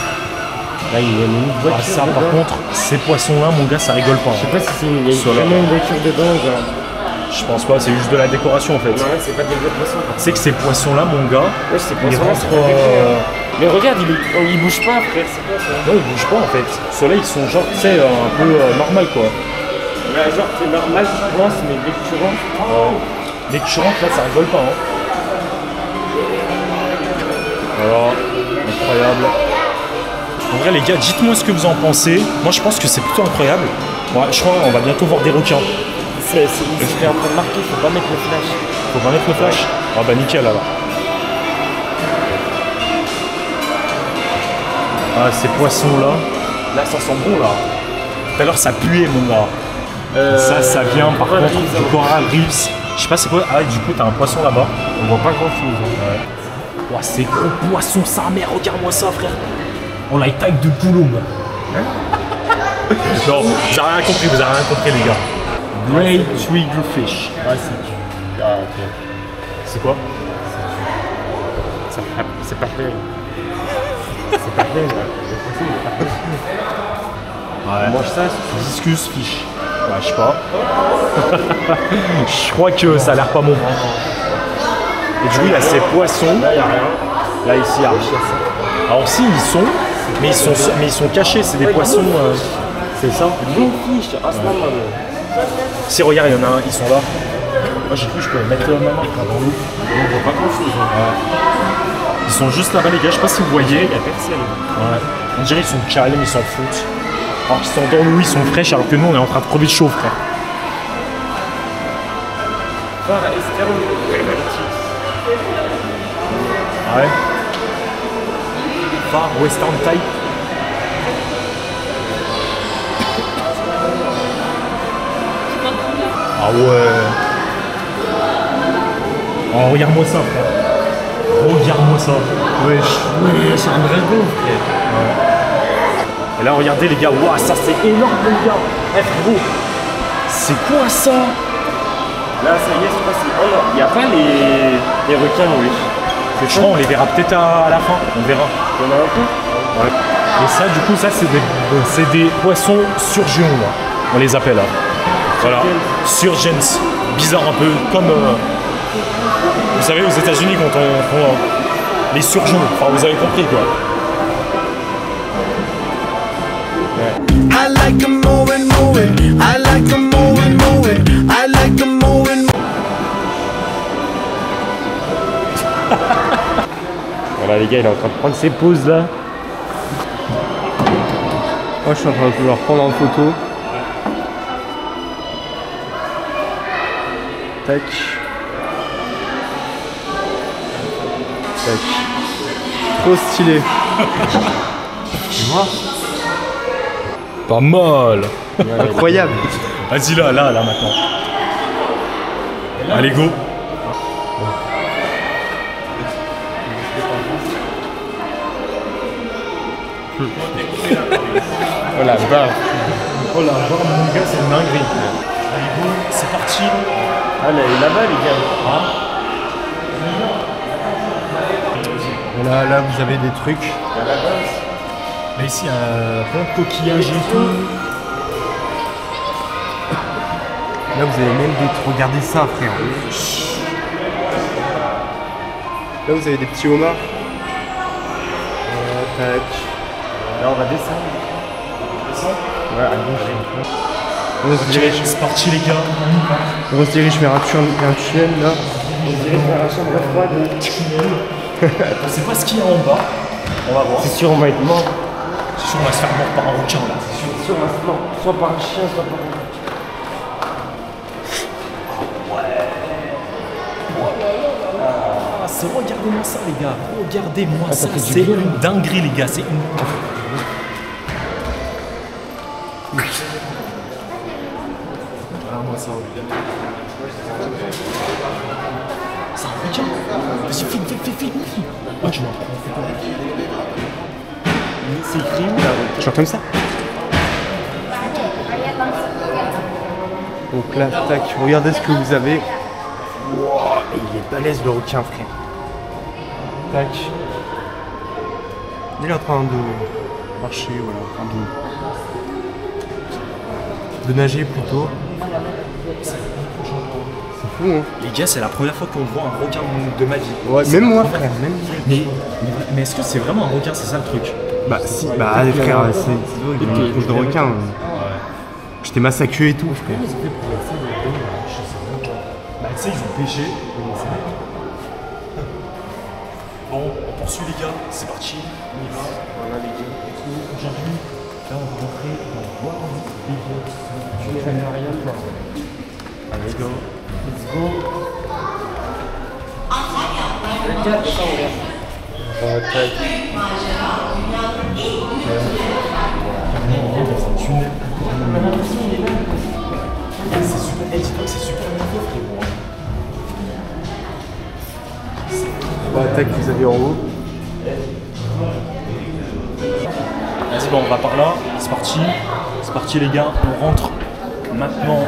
Là, il y a une voiture. Ah, ça dedans. par contre, ces poissons là, mon gars, ça rigole pas. Je sais Hein. pas si c'est une, Sur la- vraiment une voiture dedans. Genre. Je pense pas, c'est juste de la décoration en fait. Non, c'est pas des vrais poissons. Tu sais que ces poissons là, mon gars, Ouais, c'est ils poissons. rentrent. Mais regarde, il bouge pas, frère. C'est quoi ça? Non, ils bougent pas en fait. Ceux-là, ils sont genre, tu sais, un peu normal quoi. Là, genre, c'est normal, tu penses, mais dès que tu rentres. Dès que tu rentres là, ça rigole pas. Hein. Voilà, incroyable. En vrai les gars, dites-moi ce que vous en pensez. Moi je pense que c'est plutôt incroyable. Ouais, je crois qu'on va bientôt voir des requins. J'étais en train de marquer, faut pas mettre le flash. Faut pas mettre le flash. Ah bah nickel alors. Ah ces poissons là ça sent bon là. Tout à l'heure ça puait mon gars. Ça vient par contre du Coral Reefs. Je sais pas c'est quoi. Ah du coup t'as un poisson là-bas. On voit pas grand chose. Ouais. Ouah, c'est gros poisson sa mère, regarde-moi ça frère. On a une taille de boulot. Non, vous avez rien compris, les gars. Great Triggerfish. Ah, c'est. Ah, ok. C'est quoi? C'est pas fait. C'est pas fait, là. Ouais. On mange ça, Discus fish. Ouais, je sais pas. Je crois que ça a l'air pas bon. Et du coup, il y a ces poissons. Là, il n'y a rien. Là, ici, il y a rien. Alors, si, mais ils sont cachés. C'est des poissons. C'est ça. Bon fiche. Ah, c'est normal. Si, regarde, il y en a un, ils sont là. Moi, j'ai cru que je pouvais mettre ma main dans l'eau. On voit pas grand chose. Ils sont juste là-bas, les gars. Je sais pas si vous voyez. Il n'y a personne. Ouais. On dirait qu'ils sont calmes, ils s'en foutent. Alors qu'ils sont dans l'eau, ils sont fraîches, alors que nous, on est en train de crever de chaud, frère. Ouais. Far Western Type. Ah ouais. Oh, regarde-moi ça, frère. Regarde-moi ça. Wesh. Ouais, c'est un dragon, frère. Ouais. Et là, regardez, les gars. Waouh, ça, c'est énorme, les gars. Eh, frérot. C'est quoi ça? Là, ça y est, c'est passé. Oh non, il n'y a pas les requins, oui. Je crois on les verra peut-être à la fin. On verra. Il y en a un peu. Ouais. Et ça, du coup, ça, c'est des poissons surgeons, là. On les appelle, là. Voilà. Surgeons. Bizarre un peu, comme... vous savez, aux États-Unis, quand on les surgeons. Enfin, vous avez compris, quoi. Ouais. I like them moving, moving. I like them moving, moving. I like them moving. Voilà, les gars, il est en train de prendre ses pauses là. Moi, je suis en train de vouloir prendre en photo. Tac. Tac. Trop stylé. Tu vois? Pas mal. Incroyable. Vas-y, là, maintenant. Allez, go. Oh la barre. Oh la barre, mon gars, c'est une dinguerie. Allez, go, c'est parti. Ah, là-bas, les gars. Ah. Là, vous avez des trucs. Là, ici, il y a plein de coquillages et tout. Là, vous avez même des trucs. Regardez ça, frère. Là, vous avez des petits homards. Tac. Là, on va descendre. Ouais, à gauche. On se dirige. C'est parti, les gars. On se dirige vers un tunnel là. On se dirige vers la chambre froide. On sait pas ce qu'il y a en bas. On va voir. C'est sûr, on va être mort. C'est sûr, on va se faire mordre par un requin, là. C'est sûr, on va se mort. Soit par un chien, soit par un. Ah, regardez-moi ça, les gars. Regardez-moi ça. ça fait du C'est bien. une dinguerie, les gars. C'est une. Regarde-moi ça. C'est un requin. Vas-y, filme. Oh, tu m'en prends. C'est écrit où là? Genre comme ça. Donc là, tac, regardez ce que vous avez. Wow, il est balèze le requin, frère. Tac. Il est en train de marcher, voilà, en train de nager plutôt. C'est fou, hein. Les gars, c'est la première fois qu'on voit un requin de ma vie. Ouais, même moi, frère, même. Mais est-ce que c'est vraiment un requin? C'est ça le truc. Bah, si, bah, les frères, c'est vrai, il y a une couche de requin. J'étais massacré et tout, frère. Bah, tu sais, ils ont pêché. Bon, on poursuit, les gars. C'est parti. On y va. Voilà, les gars. aujourd'hui, là on va rentrer dans World Biggest Tunnel. Let's go. Let's go. C'est super, dis-toi que c'est super bien fait, frérot. Attaque que vous avez en haut. Vas-y, bon, on va par là. C'est parti. C'est parti, les gars. On rentre maintenant.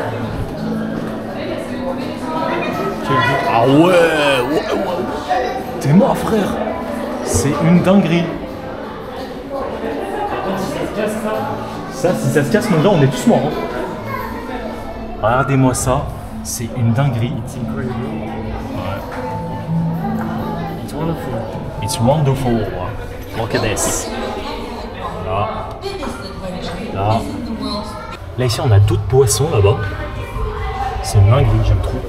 Ah ouais. T'es mort, frère. C'est une dinguerie. Ça, si ça se casse, mon gars, on est tous morts. Hein. Regardez-moi ça. C'est une dinguerie. It's wonderful. Look at this. Là. Là. Là, ici, on a d'autres poissons là-bas. C'est une dinguerie, j'aime trop.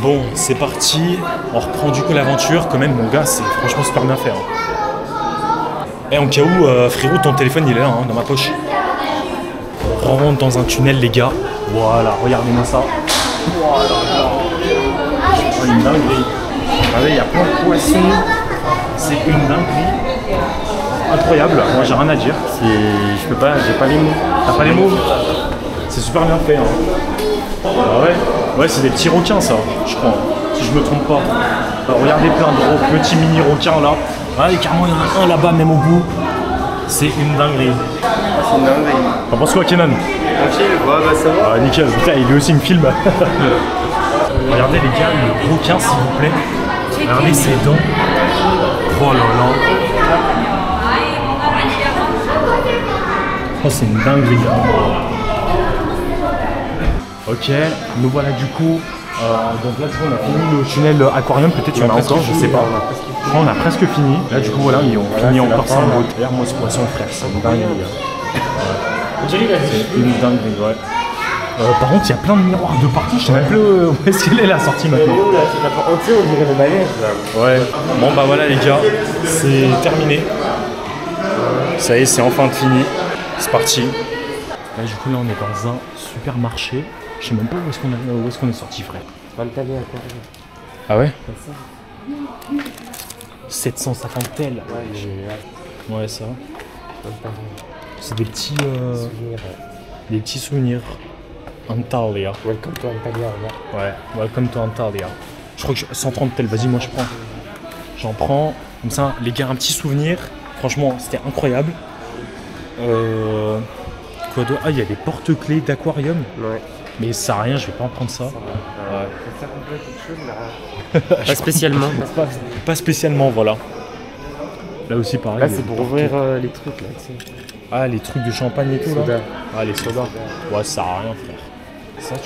Bon, c'est parti. On reprend du coup l'aventure. Quand même, mon gars, c'est franchement super bien fait. Hein. Et en cas où, frérot, ton téléphone il est là, hein, dans ma poche. On rentre dans un tunnel, les gars. Voilà, regardez-moi ça. Voilà. Oh, une dinguerie. Regardez, il y a plein de poissons. C'est une dinguerie. Incroyable. Moi, j'ai rien à dire. Je peux pas, j'ai pas les mots. T'as pas les mots? C'est super bien fait. Hein. Ah ouais. Ouais, c'est des petits requins, ça, je crois. Si je me trompe pas. Alors, regardez, plein de petits mini requins là. Ouais, carrément, il y en a un là-bas, même au bout. C'est une dinguerie. C'est une dinguerie. T'en penses quoi, Kenan? Tranquille, ouais, bah ça va. Ah, nickel, putain, il est aussi me filme. Regardez, les gars, le requin, s'il vous plaît. Regardez ses dents. Oh là là. Oh, c'est une dinguerie. Ok, nous voilà du coup. Donc là, du coup, on a fini le tunnel aquarium. Peut-être qu'il y en a encore, je sais pas. On a presque fini. Là, du coup, voilà, on finit encore ça en route. Regarde moi ce poisson, frère, c'est une dinguerie. C'est une dinguerie, ouais. Par contre, il y a plein de miroirs de partout. Je sais même plus où est-ce qu'elle est la sortie maintenant. On dirait le manège là. Ouais. Bon, bah voilà, les gars, c'est terminé. Ça y est, c'est enfin fini. C'est parti. Là, du coup, là, on est dans un supermarché. Je sais même pas où est-ce qu'on est sorti, frère. Ah ouais? 750 tels. Ouais, ça. C'est des petits souvenirs. Antalya. Welcome to Antalya, ouais. Welcome to Antalya. Je crois que 130 tels. Vas-y, moi je prends. J'en prends. Comme ça, les gars, un petit souvenir. Franchement, c'était incroyable. Quoi d'autre? Ah, il y a des porte-clés d'aquarium. Ouais. Mais ça sert à rien, je vais pas en prendre ça. Ça sert un peu à quelque chose là. Pas spécialement. Pas spécialement, voilà. Là aussi, pareil. Là, c'est pour ouvrir les trucs là, tu sais. Ah, les trucs de champagne et tout Soda. là. Ah, les sodas. Ouais, ça sert à rien, frère. Ça,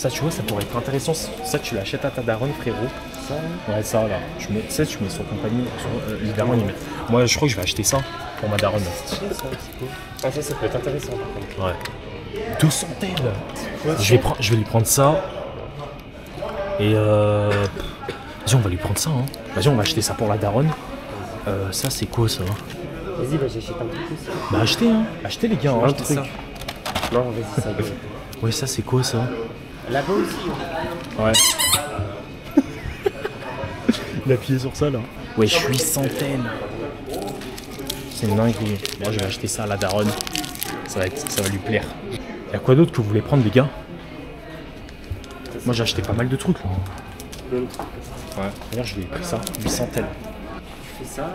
tu vois, ça pourrait être intéressant. Ça, tu l'achètes à ta daronne, frérot. Ça. Ouais, ça là. Tu mets sur ton panier. Les darons, ils mettent. Moi, je crois que je vais acheter ça pour ma daronne. Ah, ça peut être intéressant par contre. Ouais. 200 tels. Je vais lui prendre ça. Et vas-y, on va lui prendre ça. Hein. Vas-y, on va acheter ça pour la daronne. Ça, c'est quoi ça? Vas-y, bah j'achète un petit peu ça. Bah achetez, hein. Achetez les gars, hein, achetez ça. Non, vas-y, ça. Ouais, ça c'est quoi ça? Là-bas aussi. Ouais. Il a appuyé sur ça là. Ouais, je suis centaine. C'est une dinguerie. Moi je vais acheter ça à la daronne. Ça va lui plaire. Y'a quoi d'autre que vous voulez prendre les gars? Moi j'ai acheté pas mal de trucs là. Ouais, d'ailleurs je lui ai pris ça, 800 tels. Tu fais ça?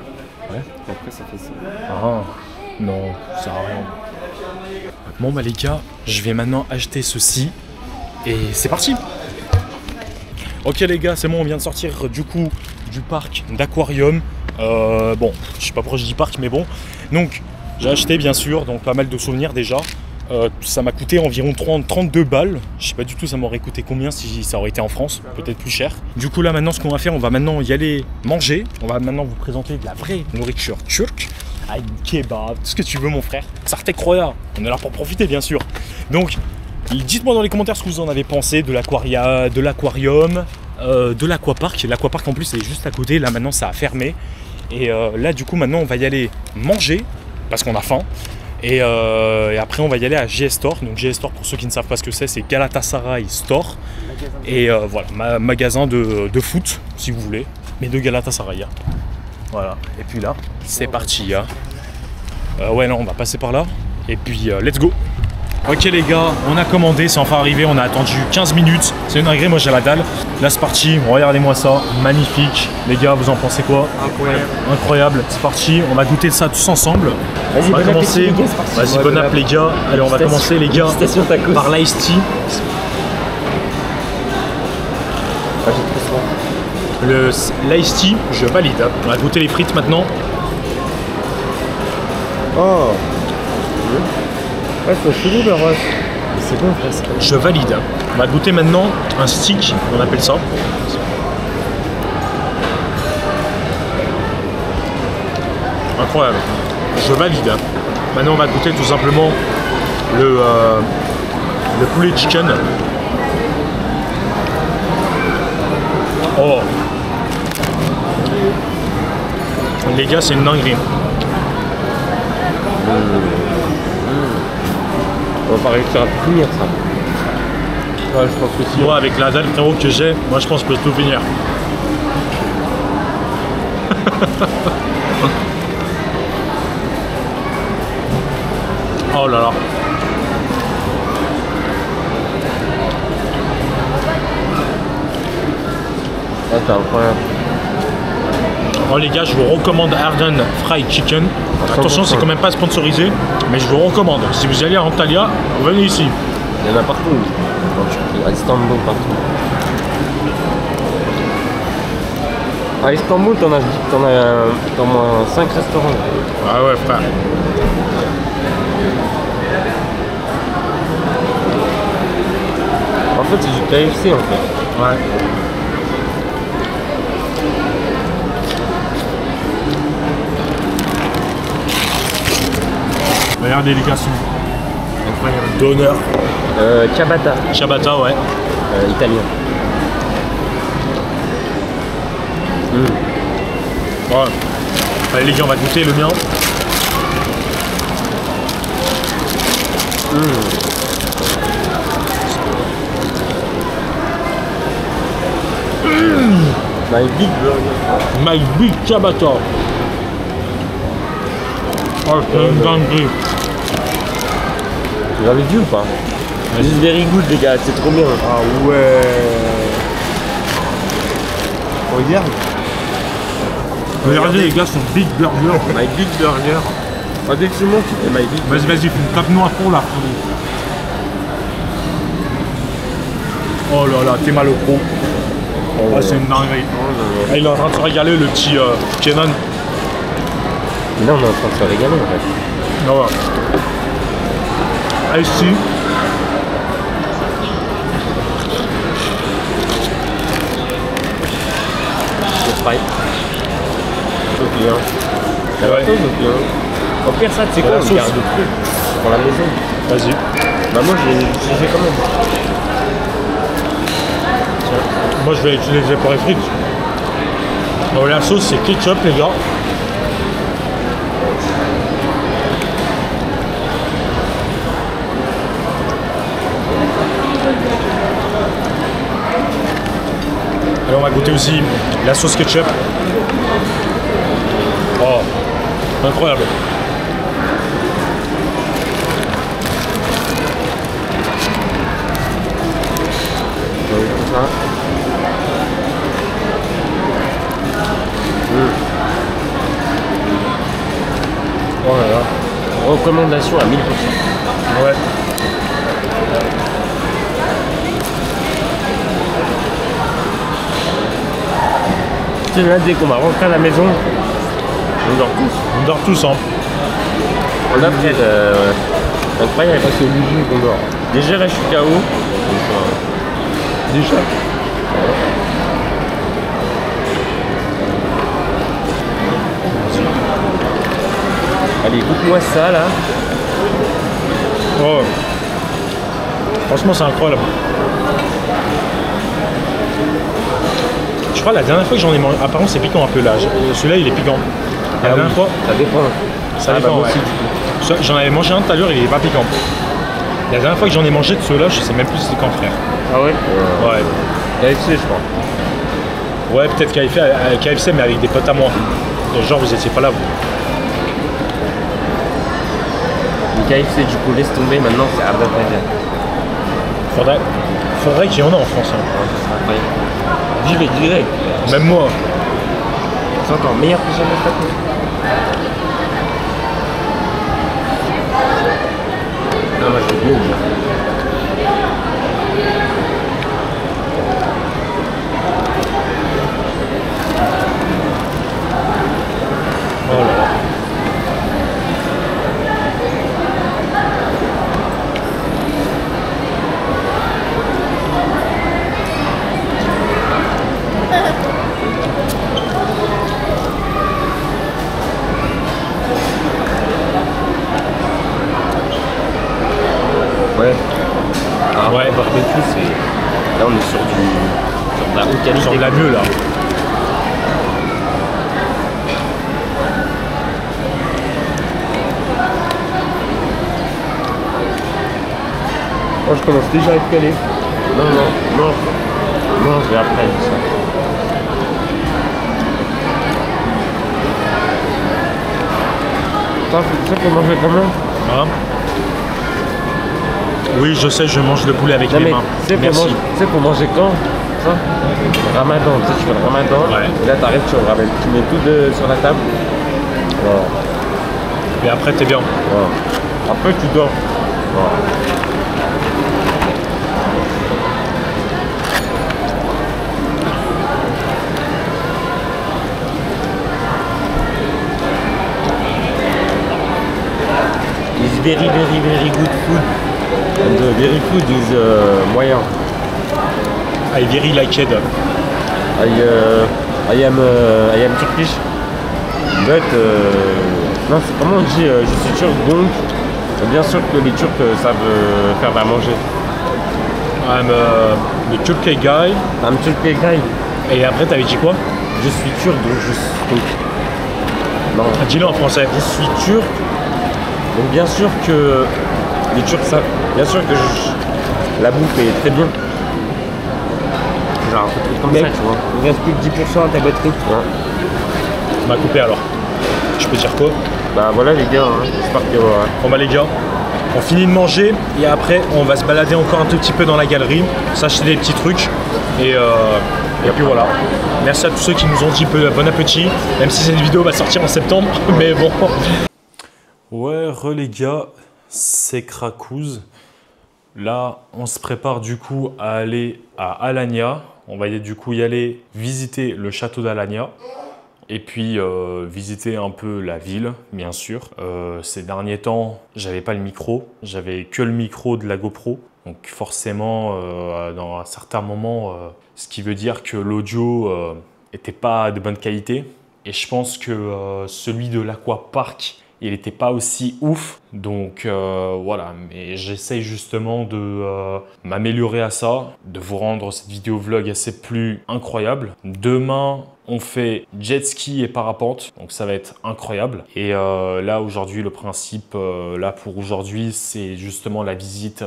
Ouais. Et après ça fait ça. Ah non, ça sert à rien. Bon bah les gars, je vais maintenant acheter ceci. Et c'est parti. Ok les gars, c'est bon, on vient de sortir du coup du parc d'aquarium. Bon, je sais pas pourquoi je dis parc, mais bon. Donc j'ai acheté bien sûr, donc pas mal de souvenirs déjà. Ça m'a coûté environ 32 balles. Je sais pas du tout ça m'aurait coûté combien si ça aurait été en France, peut-être plus cher. Du coup là maintenant ce qu'on va faire, on va maintenant y aller manger. On va maintenant vous présenter de la vraie nourriture turque. Avec kebab, tout ce que tu veux mon frère. Sartek Roya, on est là pour profiter bien sûr. Donc dites-moi dans les commentaires ce que vous en avez pensé de l'aquarium. de l'aquapark. L'aquapark en plus est juste à côté, là maintenant ça a fermé. Et là du coup maintenant on va y aller manger, parce qu'on a faim. Et après on va y aller à GS Store. Donc GS Store, pour ceux qui ne savent pas ce que c'est Galatasaray Store. Et voilà, magasin de foot si vous voulez, mais de Galatasaray. Voilà, et puis là c'est parti. Ouais non, on va passer par là. Et puis let's go. Ok les gars, on a commandé, c'est enfin arrivé, on a attendu 15 minutes. C'est une dinguerie, moi j'ai la dalle. Là c'est parti, regardez-moi ça, magnifique. Les gars, vous en pensez quoi? Incroyable. Incroyable, c'est parti, on va goûter ça tous ensemble. Vas-y, On va bon commencer. appétit, les gars, c'est parti. Vas-y, bon app les gars. Allez, on va commencer les gars Félicitations, tacos. par l'ice tea. Ah, j'ai trop soin. L'ice tea, je valide. On va goûter les frites maintenant. Oh. Ouais, c'est chelou le rose. C'est bon, frère. Je valide. On va goûter maintenant un stick, on appelle ça. Incroyable. Je valide. Maintenant, on va goûter tout simplement le poulet chicken. Oh. Les gars, c'est une dinguerie. On va pas réussir à finir ça. Ouais, je pense que si. Moi, avec la dalle frérot que j'ai, moi je pense que je peux tout finir. Oh là là. Ah, c'est incroyable. Oh les gars, je vous recommande Arden Fried Chicken. Attention, c'est quand même pas sponsorisé, mais je vous recommande. Si vous allez à Antalya, venez ici. Il y en a partout. En Turquie, à Istanbul, partout. À Istanbul, t'en as au moins 5 restaurants. Ah ouais, frère. En fait, c'est du KFC en fait. Ouais. Regardez les gars, sont incroyables. D'honneur. Ciabatta, Ciabatta, ouais. italien. Ouais. Allez les gars, on va goûter le mien. My big burger. My big ciabatta. Oh, c'est une dinguerie. Vous l'avez vu ou pas? This is very good les gars, c'est trop bien. Ah ouais. Regarde. Regardez les gars, son big burger. My big burger. Ah, dès que tu montes, tu fais my big burger. Vas-y, tape-nous à fond là. Oh là là, t'es mal au pro. Oh, c'est une dinguerie. Ah, il est en train de se régaler, le petit Kenan. Mais là, on est en train de se régaler en fait. Ah ouais. Ah, ici. Le fry. Sauf bien. La Ouais. sauce, sauf bien. Au pire, ça, tu sais quoi, La on sauce. garde le truc pour la maison. Vas-y. Bah, moi, j'ai quand même. Moi, je vais utiliser pour les frites. Oh, la sauce, c'est ketchup, les gars. Et on va goûter aussi la sauce ketchup. Oh, incroyable. Oh là là. Recommandation à 1000%. Ouais. Tu sais, là, dès qu'on va rentrer à la maison, on dort tous. On dort tous, hein. On a fait incroyable, parce que c'est obligé qu'on dort. Déjà, là, je suis KO. Déjà. Allez, goûte-moi ça, là. Oh. Franchement, c'est incroyable. Je crois la dernière fois que j'en ai mangé. Apparemment, c'est piquant un peu là. Celui-là, il est piquant. La dernière fois, Ça dépend. ça dépend. moi Ouais. aussi, du coup. J'en avais mangé un tout à l'heure, il est pas piquant. La dernière fois que j'en ai mangé de ceux-là, je sais même plus c'est quand, frère. Ah ouais Ouais. KFC, je crois. Ouais, peut-être KFC, mais avec des potes à moi. Genre, vous étiez pas là, vous. Le KFC, du coup, laisse tomber. Maintenant, c'est Abdel Faudrait qu'il y en ait en France. Hein. J'y vais direct. Même moi. C'est encore meilleur que jamais fait. Non, moi, je veux bien. Oh là là. Ouais. Ah, Ouais. barbecue, c'est. Là, on est sur de la haute qualité. Sur de la mieux là. Moi, je commence déjà à être calé. Non, je vais après ça. Ça peut manger comment? Hein? Oui, je sais, je mange le poulet avec Non, les mais mains. tu Merci. sais pour manger quand? Ça? Ramadan, tu sais, tu fais le ramadan. Ouais. Et là, t'arrives, tu ramènes. Tu mets tout sur la table. Voilà. Et après, t'es bien. Voilà. Après, tu dors. Voilà. It's very, very, very good food. And the very food is moyen. I very like it. I am Turkish. But, non, c'est comment on dit, je suis turc, donc bien sûr que les Turcs savent faire à manger. I'm the Turkey guy. I'm Turkish guy. Et après, t'avais dit quoi? Je suis turc, donc je suis. Donc, non, Ah, dis-le en français. je suis turc. Donc bien sûr que les Turcs savent. Bien sûr que la bouffe est très bien. Genre un truc comme Mec, ça, tu vois. il reste plus que 10% à ta batterie. Ouais. Tu m'as coupé alors. Je peux dire quoi? Bah voilà les gars, hein. J'espère que voilà. Bon bah les gars, on finit de manger et après on va se balader encore un tout petit peu dans la galerie, s'acheter des petits trucs et puis voilà. Merci à tous ceux qui nous ont dit bon appétit, même si cette vidéo va sortir en septembre, mais bon. Ouais, les gars, c'est Cracouze. Là, on se prépare du coup à aller à Alanya. On va du coup y aller visiter le château d'Alanya. Et puis visiter un peu la ville, bien sûr. Ces derniers temps, j'avais pas le micro, j'avais que le micro de la GoPro. Donc forcément, dans un certain moment, ce qui veut dire que l'audio était pas de bonne qualité. Et je pense que celui de l'Aquapark, il n'était pas aussi ouf. Donc voilà, mais j'essaye justement de m'améliorer à ça, de vous rendre cette vidéo vlog assez plus incroyable. Demain, on fait jet ski et parapente, donc ça va être incroyable. Et là aujourd'hui, le principe là pour aujourd'hui, c'est justement la visite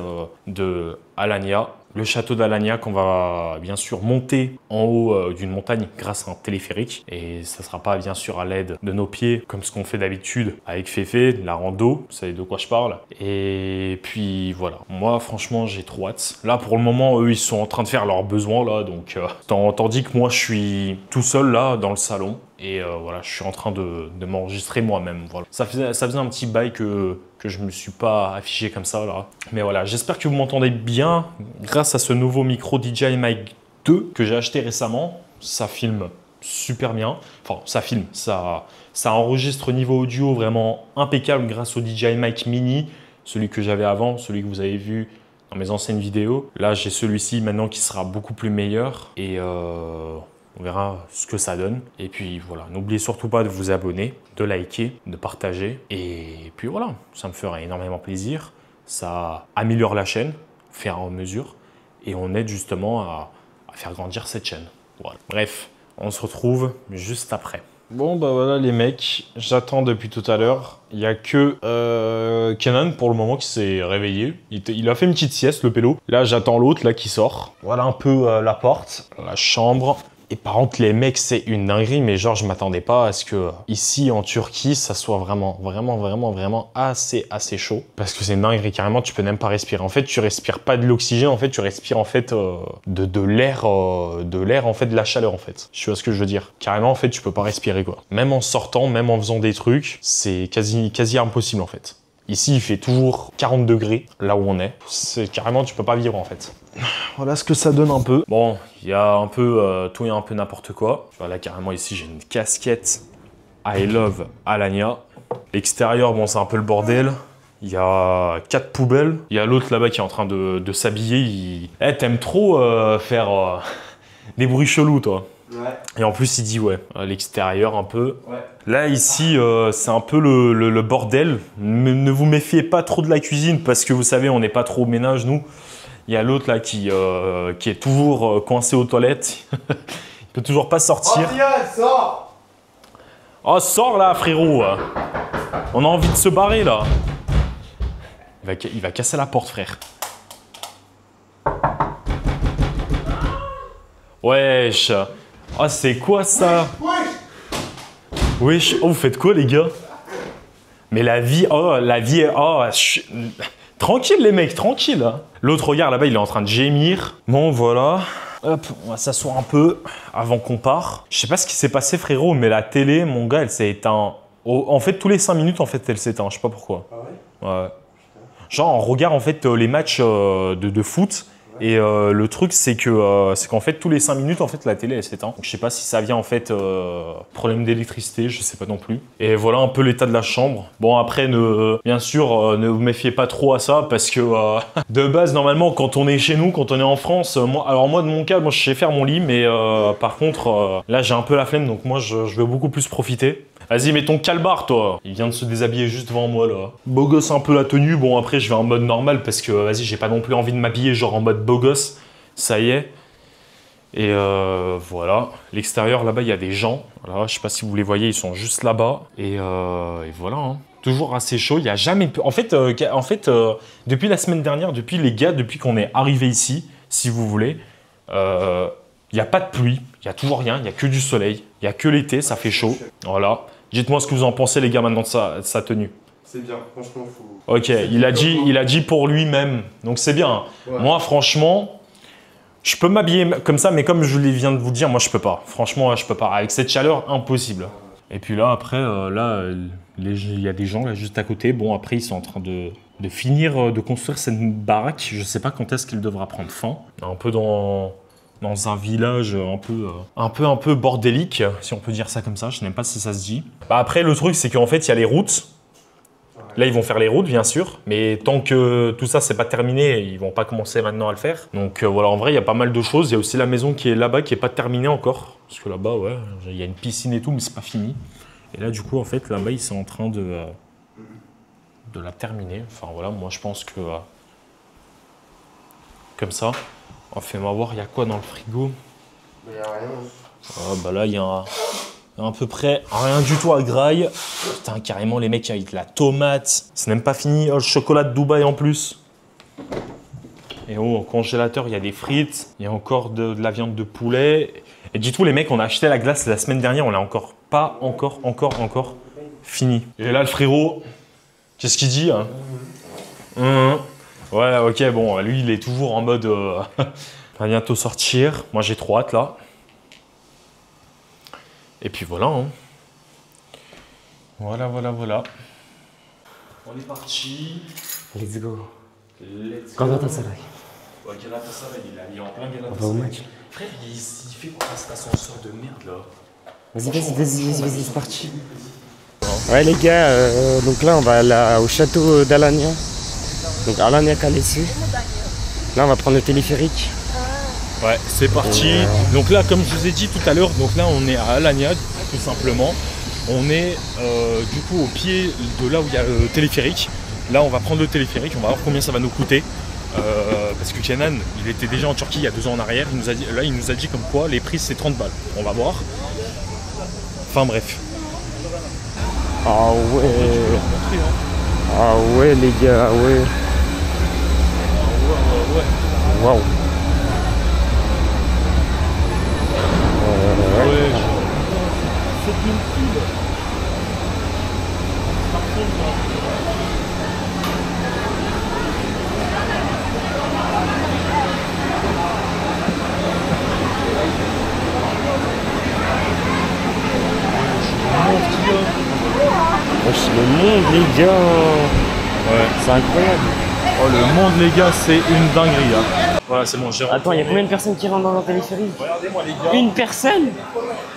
de Alanya. Le château d'Alanya qu'on va bien sûr monter en haut d'une montagne grâce à un téléphérique. Et ça ne sera pas bien sûr à l'aide de nos pieds comme ce qu'on fait d'habitude avec Féfé, la rando, vous savez de quoi je parle. Et puis voilà, moi franchement j'ai trop hâte. Là pour le moment, eux ils sont en train de faire leurs besoins là, donc tandis que moi je suis tout seul là dans le salon. Et voilà, je suis en train de m'enregistrer moi-même. Voilà. Ça faisait un petit bail que je ne me suis pas affiché comme ça là. Mais voilà, j'espère que vous m'entendez bien grâce à ce nouveau micro DJI Mic 2 que j'ai acheté récemment. Ça filme super bien. Enfin, ça filme, ça enregistre au niveau audio vraiment impeccable grâce au DJI Mic Mini. Celui que j'avais avant, celui que vous avez vu dans mes anciennes vidéos. Là, j'ai celui-ci maintenant qui sera beaucoup plus meilleur. Et on verra ce que ça donne. Et puis voilà, n'oubliez surtout pas de vous abonner, de liker, de partager. Et puis voilà, ça me ferait énormément plaisir. Ça améliore la chaîne, faire en mesure. Et on aide justement à faire grandir cette chaîne. Voilà. Bref, On se retrouve juste après. Bon bah voilà les mecs, j'attends depuis tout à l'heure. Il n'y a que Kenan pour le moment qui s'est réveillé. Il a fait une petite sieste le pélo. Là j'attends l'autre là qui sort. Voilà un peu la porte, la chambre. Et par contre les mecs c'est une dinguerie, mais genre je m'attendais pas à ce que ici en Turquie ça soit vraiment assez chaud. Parce que c'est une dinguerie, carrément tu peux même pas respirer. En fait tu respires pas de l'oxygène, en fait tu respires en fait de l'air en fait, de la chaleur en fait. Tu vois ce que je veux dire? Carrément en fait tu peux pas respirer quoi. Même en sortant, même en faisant des trucs, c'est quasi impossible en fait. Ici, il fait toujours 40 degrés, là où on est. C'est carrément, tu peux pas vivre en fait. Voilà ce que ça donne un peu. Bon, il y a un peu tout et un peu n'importe quoi. Voilà, carrément ici, j'ai une casquette I Love Alanya. L'extérieur, bon, c'est un peu le bordel. Il y a 4 poubelles. Il y a l'autre là-bas qui est en train de s'habiller. Eh, t'aimes trop faire des bruits chelous, toi. Ouais. Et en plus, il dit, ouais, à l'extérieur un peu. Ouais. Là, ici, c'est un peu le bordel. Ne vous méfiez pas trop de la cuisine parce que vous savez, on n'est pas trop au ménage, nous. Il y a l'autre là qui est toujours coincé aux toilettes. Il peut toujours pas sortir. Oh, viens, sors! Oh, sors là, frérot! On a envie de se barrer là. Il va casser la porte, frère. Wesh! Oh, c'est quoi ça? Wesh! Oh, vous faites quoi, les gars? Mais la vie, tranquille, les mecs, tranquille. Hein. L'autre, regarde, là-bas, il est en train de gémir. Bon, voilà. Hop, on va s'asseoir un peu avant qu'on part. Je sais pas ce qui s'est passé, frérot, mais la télé, mon gars, elle s'est éteinte. En fait, tous les 5 minutes, en fait, elle s'éteint. Je sais pas pourquoi. Ah ouais? Ouais. Genre, on regarde, en fait, les matchs de foot. Et le truc, c'est qu'en fait, tous les 5 minutes, en fait, la télé, elle s'éteint. Donc, je sais pas si ça vient, en fait, problème d'électricité, je sais pas non plus. Et voilà un peu l'état de la chambre. Bon, après, bien sûr, ne vous méfiez pas trop à ça, parce que de base, normalement, quand on est chez nous, quand on est en France, moi, de mon cas, moi, je sais faire mon lit, mais par contre, là, j'ai un peu la flemme, donc moi, je veux beaucoup plus profiter. Vas-y, mets ton calbar, toi. Il vient de se déshabiller juste devant moi, là. Beau gosse un peu la tenue. Bon, après, je vais en mode normal parce que, vas-y, j'ai pas non plus envie de m'habiller genre en mode beau gosse. Ça y est. Et voilà. L'extérieur, là-bas, il y a des gens. Voilà, je sais pas si vous les voyez, ils sont juste là-bas. Et voilà. Hein. Toujours assez chaud. Il y a jamais... En fait, depuis la semaine dernière, depuis qu'on est arrivé ici, si vous voulez, il n'y a pas de pluie. Il n'y a toujours rien. Il n'y a que du soleil. Il n'y a que l'été. Ça fait chaud. Voilà. Dites-moi ce que vous en pensez, les gars, maintenant de sa tenue. C'est bien, franchement, faut... Ok, il a dit pour lui-même, donc c'est bien. Ouais. Moi, franchement, je peux m'habiller comme ça, mais comme je viens de vous dire, moi, je peux pas. Franchement, je peux pas. Avec cette chaleur, impossible. Et puis là, après, il y a des gens là juste à côté. Bon, après, ils sont en train de finir de construire cette baraque. Je sais pas quand est-ce qu'elle devra prendre fin. Un peu dans un village un peu bordélique, si on peut dire ça comme ça. Je n'aime pas si ça se dit. Bah après, le truc, c'est qu'en fait, il y a les routes. Là, ils vont faire les routes, bien sûr. Mais tant que tout ça, c'est pas terminé, ils vont pas commencer maintenant à le faire. Donc voilà, en vrai, il y a pas mal de choses. Il y a aussi la maison qui est là-bas, qui est pas terminée encore. Parce que là-bas, ouais, il y a une piscine et tout, mais c'est pas fini. Et là, du coup, en fait, là-bas, ils sont en train de la terminer. Enfin, voilà, moi, je pense que... comme ça. Oh, fais-moi voir, il y a quoi dans le frigo? Il n'y a rien. Oh, bah là, il y a à peu près rien du tout à graille. Putain, carrément, les mecs, avec la tomate. C'est même pas fini. Oh, le chocolat de Dubaï en plus. Et oh, au congélateur, il y a des frites. Il y a encore de la viande de poulet. Et du tout, les mecs, on a acheté la glace la semaine dernière. On l'a encore pas encore fini. Et là, le frérot, qu'est-ce qu'il dit hein? Ouais, ok, bon, lui, il est toujours en mode... va bientôt sortir. Moi, j'ai trop hâte, là. Et puis voilà. Hein. Voilà. On est parti. Let's go. Let's go. Galatasaray. Ouais, Galatasaray, il est en plein Galatasaray. On va au match. Frère, il fait quoi cet ascenseur de merde, là? Vas-y, c'est parti. Ouais, les gars, donc là, on va au château d'Alanya. Donc Alanya Kalesi. Là, on va prendre le téléphérique. Ouais, c'est parti. Donc là, comme je vous ai dit tout à l'heure, donc là, on est à Alanya, tout simplement. On est du coup au pied de là où il y a le téléphérique. Là, on va prendre le téléphérique, on va voir combien ça va nous coûter. parce que Kenan, il était déjà en Turquie il y a 2 ans en arrière. Il nous a dit, là, il nous a dit comme quoi les prix c'est 30 balles. On va voir. Enfin bref. Ah ouais. Ah ouais les gars, ouais. Waouh. Ouais. 7000 piles. Par contre, wesh, le monde les gars. ouais. C'est incroyable. Oh, le monde, les gars, c'est une dinguerie. Hein. Voilà, c'est bon, j'ai Attends, il y a combien de personnes qui rentrent dans un téléphérique? Regardez-moi, les gars. Une personne?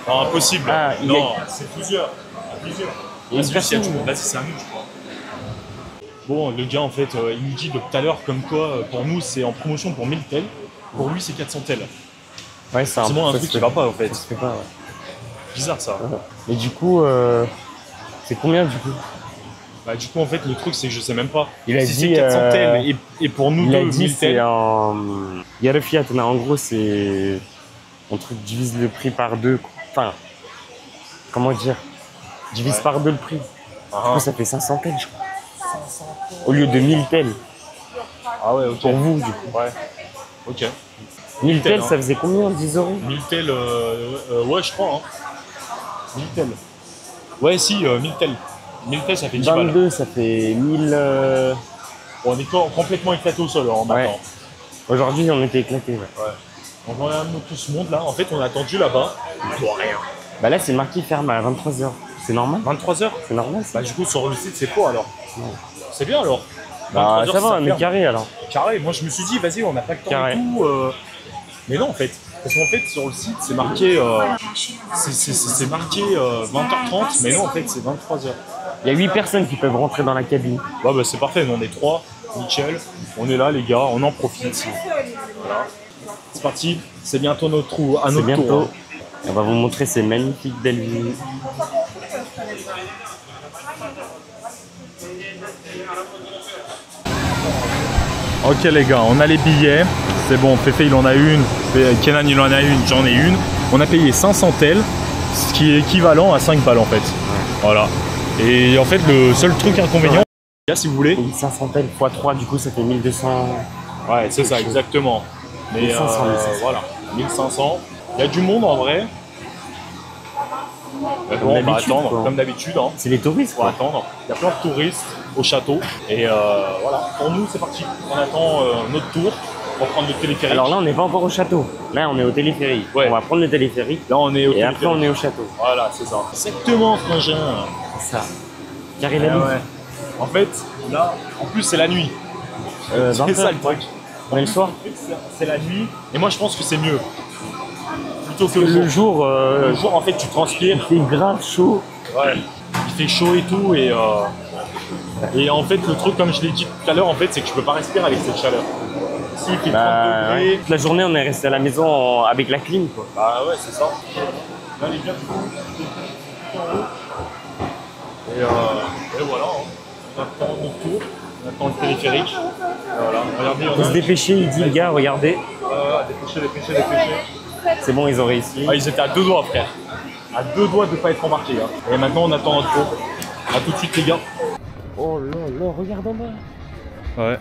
Non, impossible. Ah, il y a- non, c'est plusieurs. Plusieurs. Il y a une personne. Vas-y, c'est à nous, je crois. Bon, le gars, en fait, il nous dit de tout à l'heure comme quoi, pour nous, c'est en promotion pour 1000 tels. Pour lui, c'est 400 tels. Ouais, c'est C'est bon, un truc qui va pas, en fait. Ça se fait pas, ouais. Bizarre, ça. Et du coup, c'est combien du coup? Bah, du coup, en fait, le truc, c'est que je sais même pas. Il a si dit, c'est 400 tels et pour nous Il a deux, dit 1000 c'est tels. un... Il y a le fiat, mais en gros c'est... Un truc divise le prix par 2. Enfin, comment dire? Divise par 2 le prix. Du coup, ça fait 500 tels, je crois. Au lieu de 1000 tels. Ah ouais, ok. Pour vous, du coup. Ouais. Ok. 1000 tels, hein. ça faisait combien? 10 €? 1000 tels, ouais, je crois. Hein. 1000 tels. Ouais, si, 1000 tels. 1000 tels, ça fait 10 balles. 22, ça fait 1000... Bon, on est complètement éclaté au sol en Ouais. maintenant. Aujourd'hui, on était éclatés. Ouais. Ouais. Donc, on a tout ce monde là. En fait, on a attendu là-bas. Il doit rien. Bah là, c'est marqué ferme à 23h. C'est normal? 23h. C'est normal, ça? Bah, du coup, sur le site, c'est faux alors. C'est bien alors. Bah, 23 ça heures, va, on est ferme. carré alors. Carré. Moi, je me suis dit, vas-y, on n'a pas le temps Carré. et tout. Mais non, en fait. Parce qu'en fait, sur le site, c'est marqué, c'est marqué 20h30, mais non, en fait, c'est 23h. Il y a 8 personnes qui peuvent rentrer dans la cabine. Bah, c'est parfait, nous on est 3, nickel. On est là, les gars, on en profite. Voilà. C'est parti, c'est bientôt notre tour. À C'est notre bientôt. tour. Hein. On va vous montrer ces magnifiques belles vues. Ok, les gars, on a les billets. C'est bon, Féfé il en a une, Kenan il en a une, j'en ai une. On a payé 500 tels, ce qui est équivalent à 5 balles en fait. Voilà. Et en fait, le seul truc inconvénient, là, si vous voulez. 1500 tels x 3, du coup ça fait 1200. Ouais, c'est ça, exactement. Mais 1500, 1500. voilà, 1500. Il y a du monde en vrai. Mais bon, on va d'habitude, attendre, quoi. comme d'habitude. Hein. C'est les touristes On va quoi. attendre. Il y a plein de touristes au château. Et voilà, pour nous, c'est parti. On attend notre tour pour prendre le téléphérique. Alors là on n'est pas encore au château. Là on est au téléphérique. Ouais. On va prendre le téléphérique. Là, on est au Et après téléphérique. on est au château. Voilà, c'est ça. Exactement, frangin. C'est ça. Car il a dit. Ouais. En fait, là, en plus, c'est la nuit. C'est 20 ça heures. le truc. On est le soir. C'est la nuit. Et moi, je pense que c'est mieux. Plutôt que Le jour, Le jour, en fait, tu transpires. il fait grave chaud. Ouais. Il fait chaud et tout. Et en fait, le truc, comme je l'ai dit tout à l'heure, en fait, c'est que tu peux pas respirer avec cette chaleur. Ici, il fait 30 Bah, degrés. ouais. Toute la journée on est resté à la maison avec la clim quoi. Bah ouais, c'est ça. Là, les gars, du coup, tout en haut. Et voilà, hein. On attend notre tour, on attend le téléphérique. Et voilà, regardez, Faut se dépêcher, il dit les gars, regardez. dépêchez. C'est bon, ils ont réussi. Ah, ils étaient à 2 doigts, frère. À 2 doigts de ne pas être embarqués. Hein. Et maintenant, on attend notre tour. A tout de suite, les gars. Oh là là, regarde en bas. Ouais.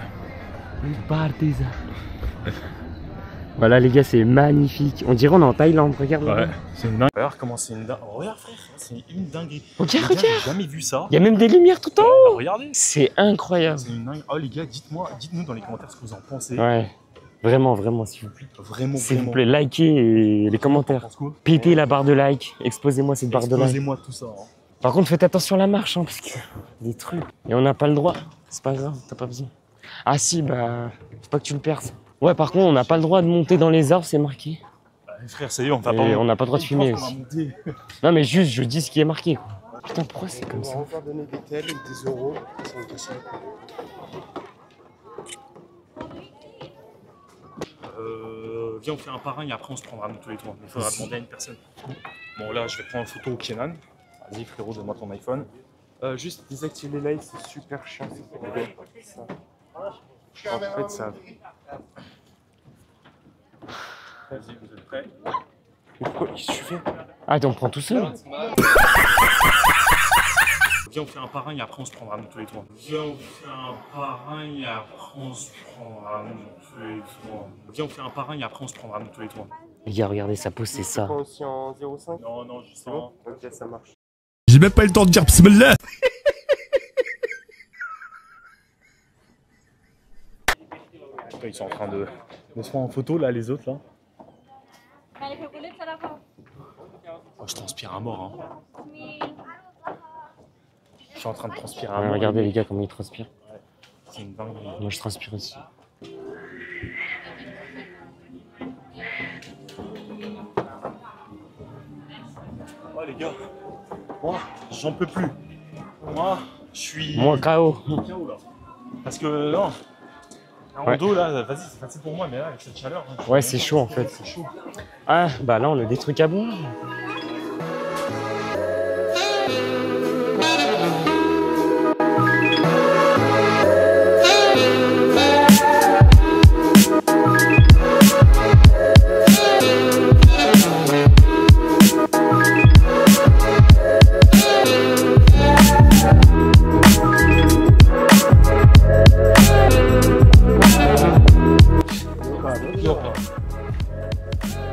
Voilà les gars, c'est magnifique. On dirait on est en Thaïlande, regarde. Ouais, c'est une dingue. Regarde comment c'est une dingue. Oh, regarde, frère, c'est une dinguerie. Regarde, Les gars, regarde. J'ai jamais vu ça. Il y a même des lumières tout en haut. Regardez. C'est incroyable. C'est une dingue. Oh, les gars, dites-nous dans les commentaires ce que vous en pensez. Ouais, vraiment, s'il vous plaît. Vraiment, S'il vous plaît, likez les commentaires. Pétez la barre de like. Exposez-moi cette barre de like. Exposez-moi tout ça. Hein. Par contre, faites attention à la marche, hein, parce que des trucs. Et on n'a pas le droit. C'est pas grave, t'as pas besoin. Ah si, bah, faut pas que tu le perces. Ouais, par contre, on n'a pas le droit de monter dans les arbres, c'est marqué. Frère, ça y est, on t'a Et pas. on n'a pas le droit de filmer aussi. Non, mais juste, je dis ce qui est marqué, quoi. Putain, pourquoi c'est comme ça? On va faire donner des tels, des euros. Viens, on fait un par un et après on se prendra nous tous les trois. Il faudra demander à une personne. Bon, là, je vais prendre une photo au Kenan. Vas-y, frérot, donne-moi ton iPhone. Juste désactive les likes, c'est super chiant. En fait, ça Vas-y, vous êtes prêts? Pourquoi? Qu'est-ce que tu fais? Ah, on prend tout seul? Viens, on fait un par un et après on se prendra nous tous les trois. Viens, on fait un par un et après on se prendra nous tous les trois. Viens, on fait un par un et après on se prendra nous tous les trois. Les gars, regardez, sa pose, c'est ça. aussi en 0,5? Non, non, je C'est bon? Ok, ça marche. J'ai même pas eu le temps de dire bismillah. Ils sont en train de se prendre en photo là, les autres là. Oh, je transpire à mort. Hein. Je suis en train de transpirer à mort. Regardez les gars comment ils transpirent. Ouais. C'est une dinguerie. Moi je transpire aussi. Oh les gars, moi j'en peux plus. Moi je suis. Moi KO. KO là. Parce que non. En Ouais. dos là, vas-y, c'est facile pour moi, mais là avec cette chaleur. Hein, Ouais, c'est chaud en fait. C'est chaud. Ah, bah là on a des trucs à boire.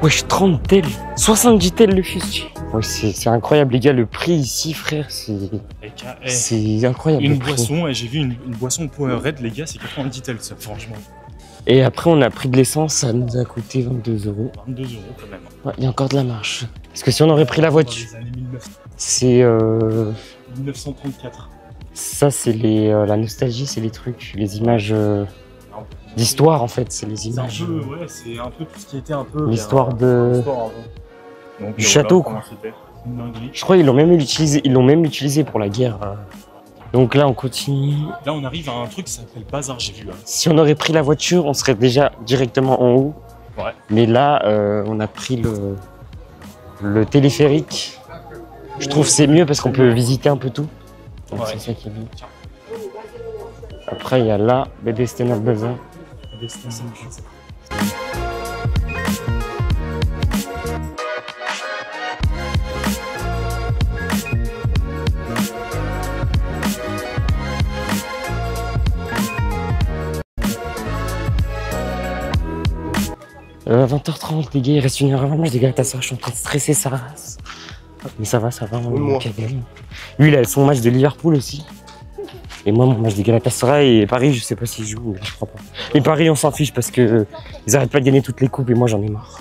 Wesh, 30 tels, 70 tels le fusil. Ouais, c'est incroyable les gars, le prix ici frère, c'est incroyable. Une boisson, et j'ai vu une boisson Powerade, les gars, c'est 90 tels, ça, franchement. Et après on a pris de l'essence, ça nous a coûté 22 €. 22 € quand même. Ouais, il y a encore de la marche. Parce que si on aurait pris la voiture, Dans les années 1900, c'est 1934. ça c'est la nostalgie, c'est les trucs, les images d'histoire en fait, c'est les C'est un images. peu, ouais, c'est un peu tout ce qui était un peu. L'histoire de l'histoire, donc, du château, quoi. comment c'était. Une dinguerie. Je crois qu'ils l'ont même utilisé pour la guerre. Donc là on continue. Là, on arrive à un truc qui s'appelle Bazar, j'ai vu. Hein. Si on aurait pris la voiture, on serait déjà directement en haut. Ouais. Mais là, on a pris le téléphérique. Je trouve que c'est mieux parce qu'on peut visiter un peu tout. Donc Ouais. c'est ça qui est bien. Après, il y a là, Bedestena Bazar. Destination. 20h30, les gars, il reste 1h avant. Moi, les gars, je suis en train de stresser sa race. Mais ça va, on Moi. gagne. Lui, il a son match de Liverpool aussi. Et moi, mon match de Galatasaray et Paris, je sais pas s'ils jouent, mais je crois pas. Et Paris, on s'en fiche parce que ils arrêtent pas de gagner toutes les coupes et moi, j'en ai marre.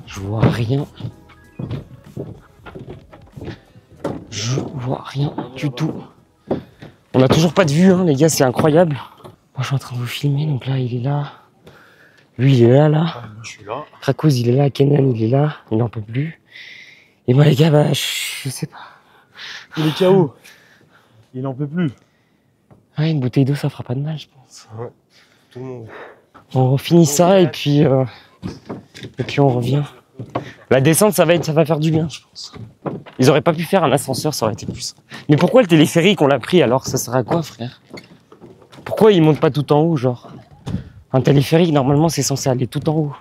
Je vois rien. Je vois rien du tout. On a toujours pas de vue, hein, les gars, c'est incroyable. Moi, je suis en train de vous filmer, donc là, il est là. Lui, il est là, là. Ah, moi, je suis là. Krakouz, il est là. Kenan, il est là. Il n'en peut plus. Et moi, les gars, bah, je sais pas. Il est KO. Il n'en peut plus. Ouais, une bouteille d'eau, ça fera pas de mal, je pense. Tout le monde. On finit ça et puis on revient. La descente, ça va faire du bien, je pense. Ils auraient pas pu faire un ascenseur, ça aurait été plus. Mais pourquoi le téléphérique, on l'a pris alors? Ça sert à quoi, frère? Pourquoi il monte pas tout en haut, genre? Un téléphérique, normalement, c'est censé aller tout en haut.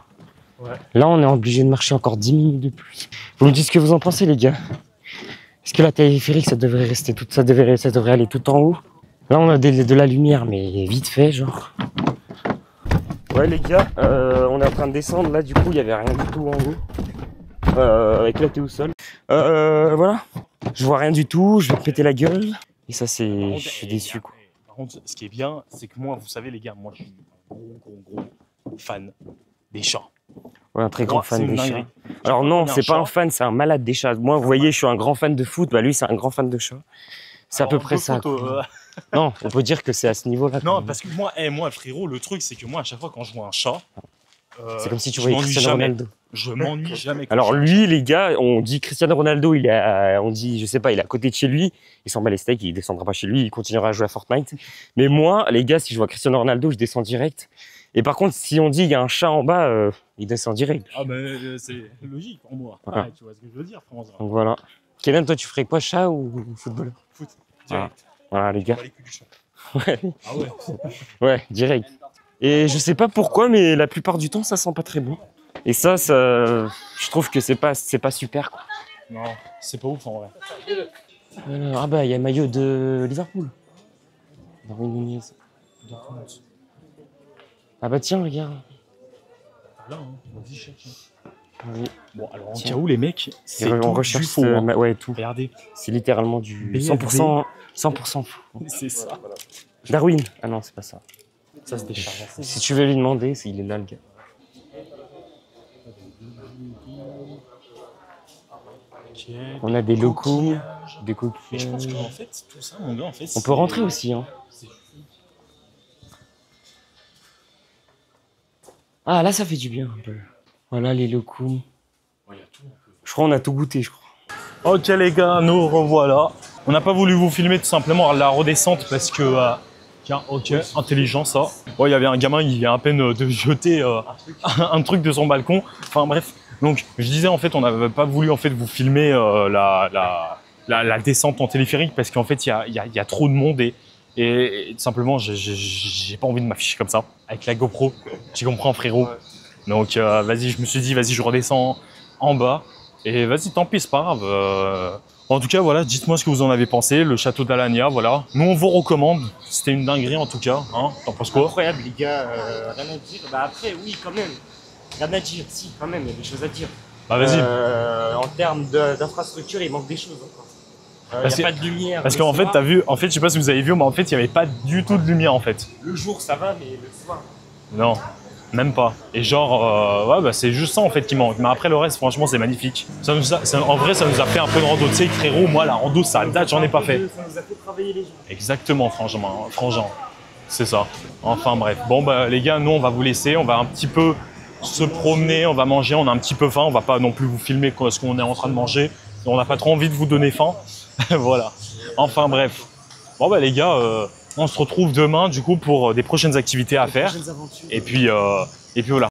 Ouais. Là, on est obligé de marcher encore 10 minutes de plus. Vous me dites ce que vous en pensez, les gars? Est-ce que la téléphérique, ça devrait rester tout, ça devrait aller tout en haut? Là, on a de la lumière, mais vite fait, genre. Ouais, les gars, on est en train de descendre. Là, du coup, il y avait rien du tout en haut. Avec la thé au sol. Voilà. Je vois rien du tout. Je vais me péter la gueule. Et ça, c'est. Je suis déçu, quoi. Par contre, ce qui est bien, c'est que moi, vous savez, les gars, moi, je suis un gros fan des chats. Ouais, un très grand Moi, fan c'est une des chats. dinguerie. Alors non, c'est pas un chat. fan, c'est un malade des chats. Moi, vous voyez, je suis un grand fan de foot. Bah lui, c'est un grand fan de chats. C'est à peu Alors, près de ça. photos, quoi. Non, on peut dire que c'est à ce niveau-là. Non, parce que moi, frérot, le truc, c'est que moi, à chaque fois, quand je vois un chat, c'est comme si tu je voyais m'ennuie Cristiano jamais. Ronaldo. Je m'ennuie jamais. quand Alors je vois un lui, les gars, on dit Cristiano Ronaldo, on dit, je sais pas, il est à côté de chez lui, il s'en bat les steaks, il descendra pas chez lui, il continuera à jouer à Fortnite. Mais moi, les gars, si je vois Cristiano Ronaldo, je descends direct. Et par contre, si on dit il y a un chat en bas, il descend direct. Ah ben c'est logique pour moi. Ouais. Ah, tu vois ce que je veux dire, France. Donc voilà. Kenan, toi, tu ferais quoi, chat ou footballeur? Foot, direct. Voilà les gars. les couilles du chat. Ouais. Ah ouais. Ouais, direct. Et je sais pas pourquoi, mais la plupart du temps, ça sent pas très bon. Et ça, je trouve que c'est pas super, quoi. Non, c'est pas ouf en vrai. Ah bah, il y a maillot de Liverpool. Darwin Nunez. Ah bah tiens, regarde. Là, hein. Vas-y, cherche. Oui. Bon, alors en Tiens. cas où les mecs, c'est Et tout on recherche du faux. Hein. ouais, tout. Regardez, C'est littéralement du BFD. 100% faux. c'est ça. Darwin. Ah non, c'est pas ça. Ça se décharge. Si tu veux lui demander, il est là, le gars. On a des locaux, des coquilles. Mais je pense qu'en fait, tout ça, mon gars, en fait. On peut rentrer aussi, hein. Ah, là, ça fait du bien un peu. Voilà les locaux. Je crois qu'on a tout goûté, je crois. Ok les gars, nous revoilà. On n'a pas voulu vous filmer tout simplement à la redescente parce que... tiens, ok, intelligent ça. Oh, il y avait un gamin, il vient à peine de jeter un truc de son balcon. Enfin bref, donc je disais en fait, on n'avait pas voulu en fait vous filmer la descente en téléphérique parce qu'en fait, il y a trop de monde et tout simplement, j'ai pas envie de m'afficher comme ça avec la GoPro. Tu comprends frérot? Donc vas-y, je me suis dit, vas-y, je redescends en bas. Et vas-y, tant pis, c'est pas grave. En tout cas, voilà, dites-moi ce que vous en avez pensé. Le château d'Alagna, voilà. Nous, on vous recommande. C'était une dinguerie, en tout cas. Hein, t'en penses quoi? Incroyable, les gars. Rien à dire. Bah après, oui, quand même. Rien à dire. Si, quand même, il y a des choses à dire. Bah vas-y. En termes d'infrastructure, il manque des choses encore. Il n'y a pas de lumière. Parce qu'en fait, t'as vu, en fait, je sais pas si vous avez vu, mais en fait, il n'y avait pas du tout de lumière, en fait. Le jour, ça va, mais le soir. Non, même pas. Et genre, ouais, bah c'est juste ça, en fait, qui manque. Mais après, le reste, franchement, c'est magnifique. En vrai, ça nous a fait un peu de rando. Tu sais, frérot, moi, la rando, ça date, j'en ai pas fait. Ça nous a fait travailler les gens. Exactement, frangin. C'est ça. Enfin, bref. Bon, bah, les gars, nous, on va vous laisser. On va un petit peu se promener, on va manger. On a un petit peu faim. On va pas non plus vous filmer ce qu'on est en train de manger. On n'a pas trop envie de vous donner faim. Voilà. Enfin, bref. Bon, bah, les gars, on se retrouve demain, du coup, pour des prochaines activités à faire. Et puis voilà.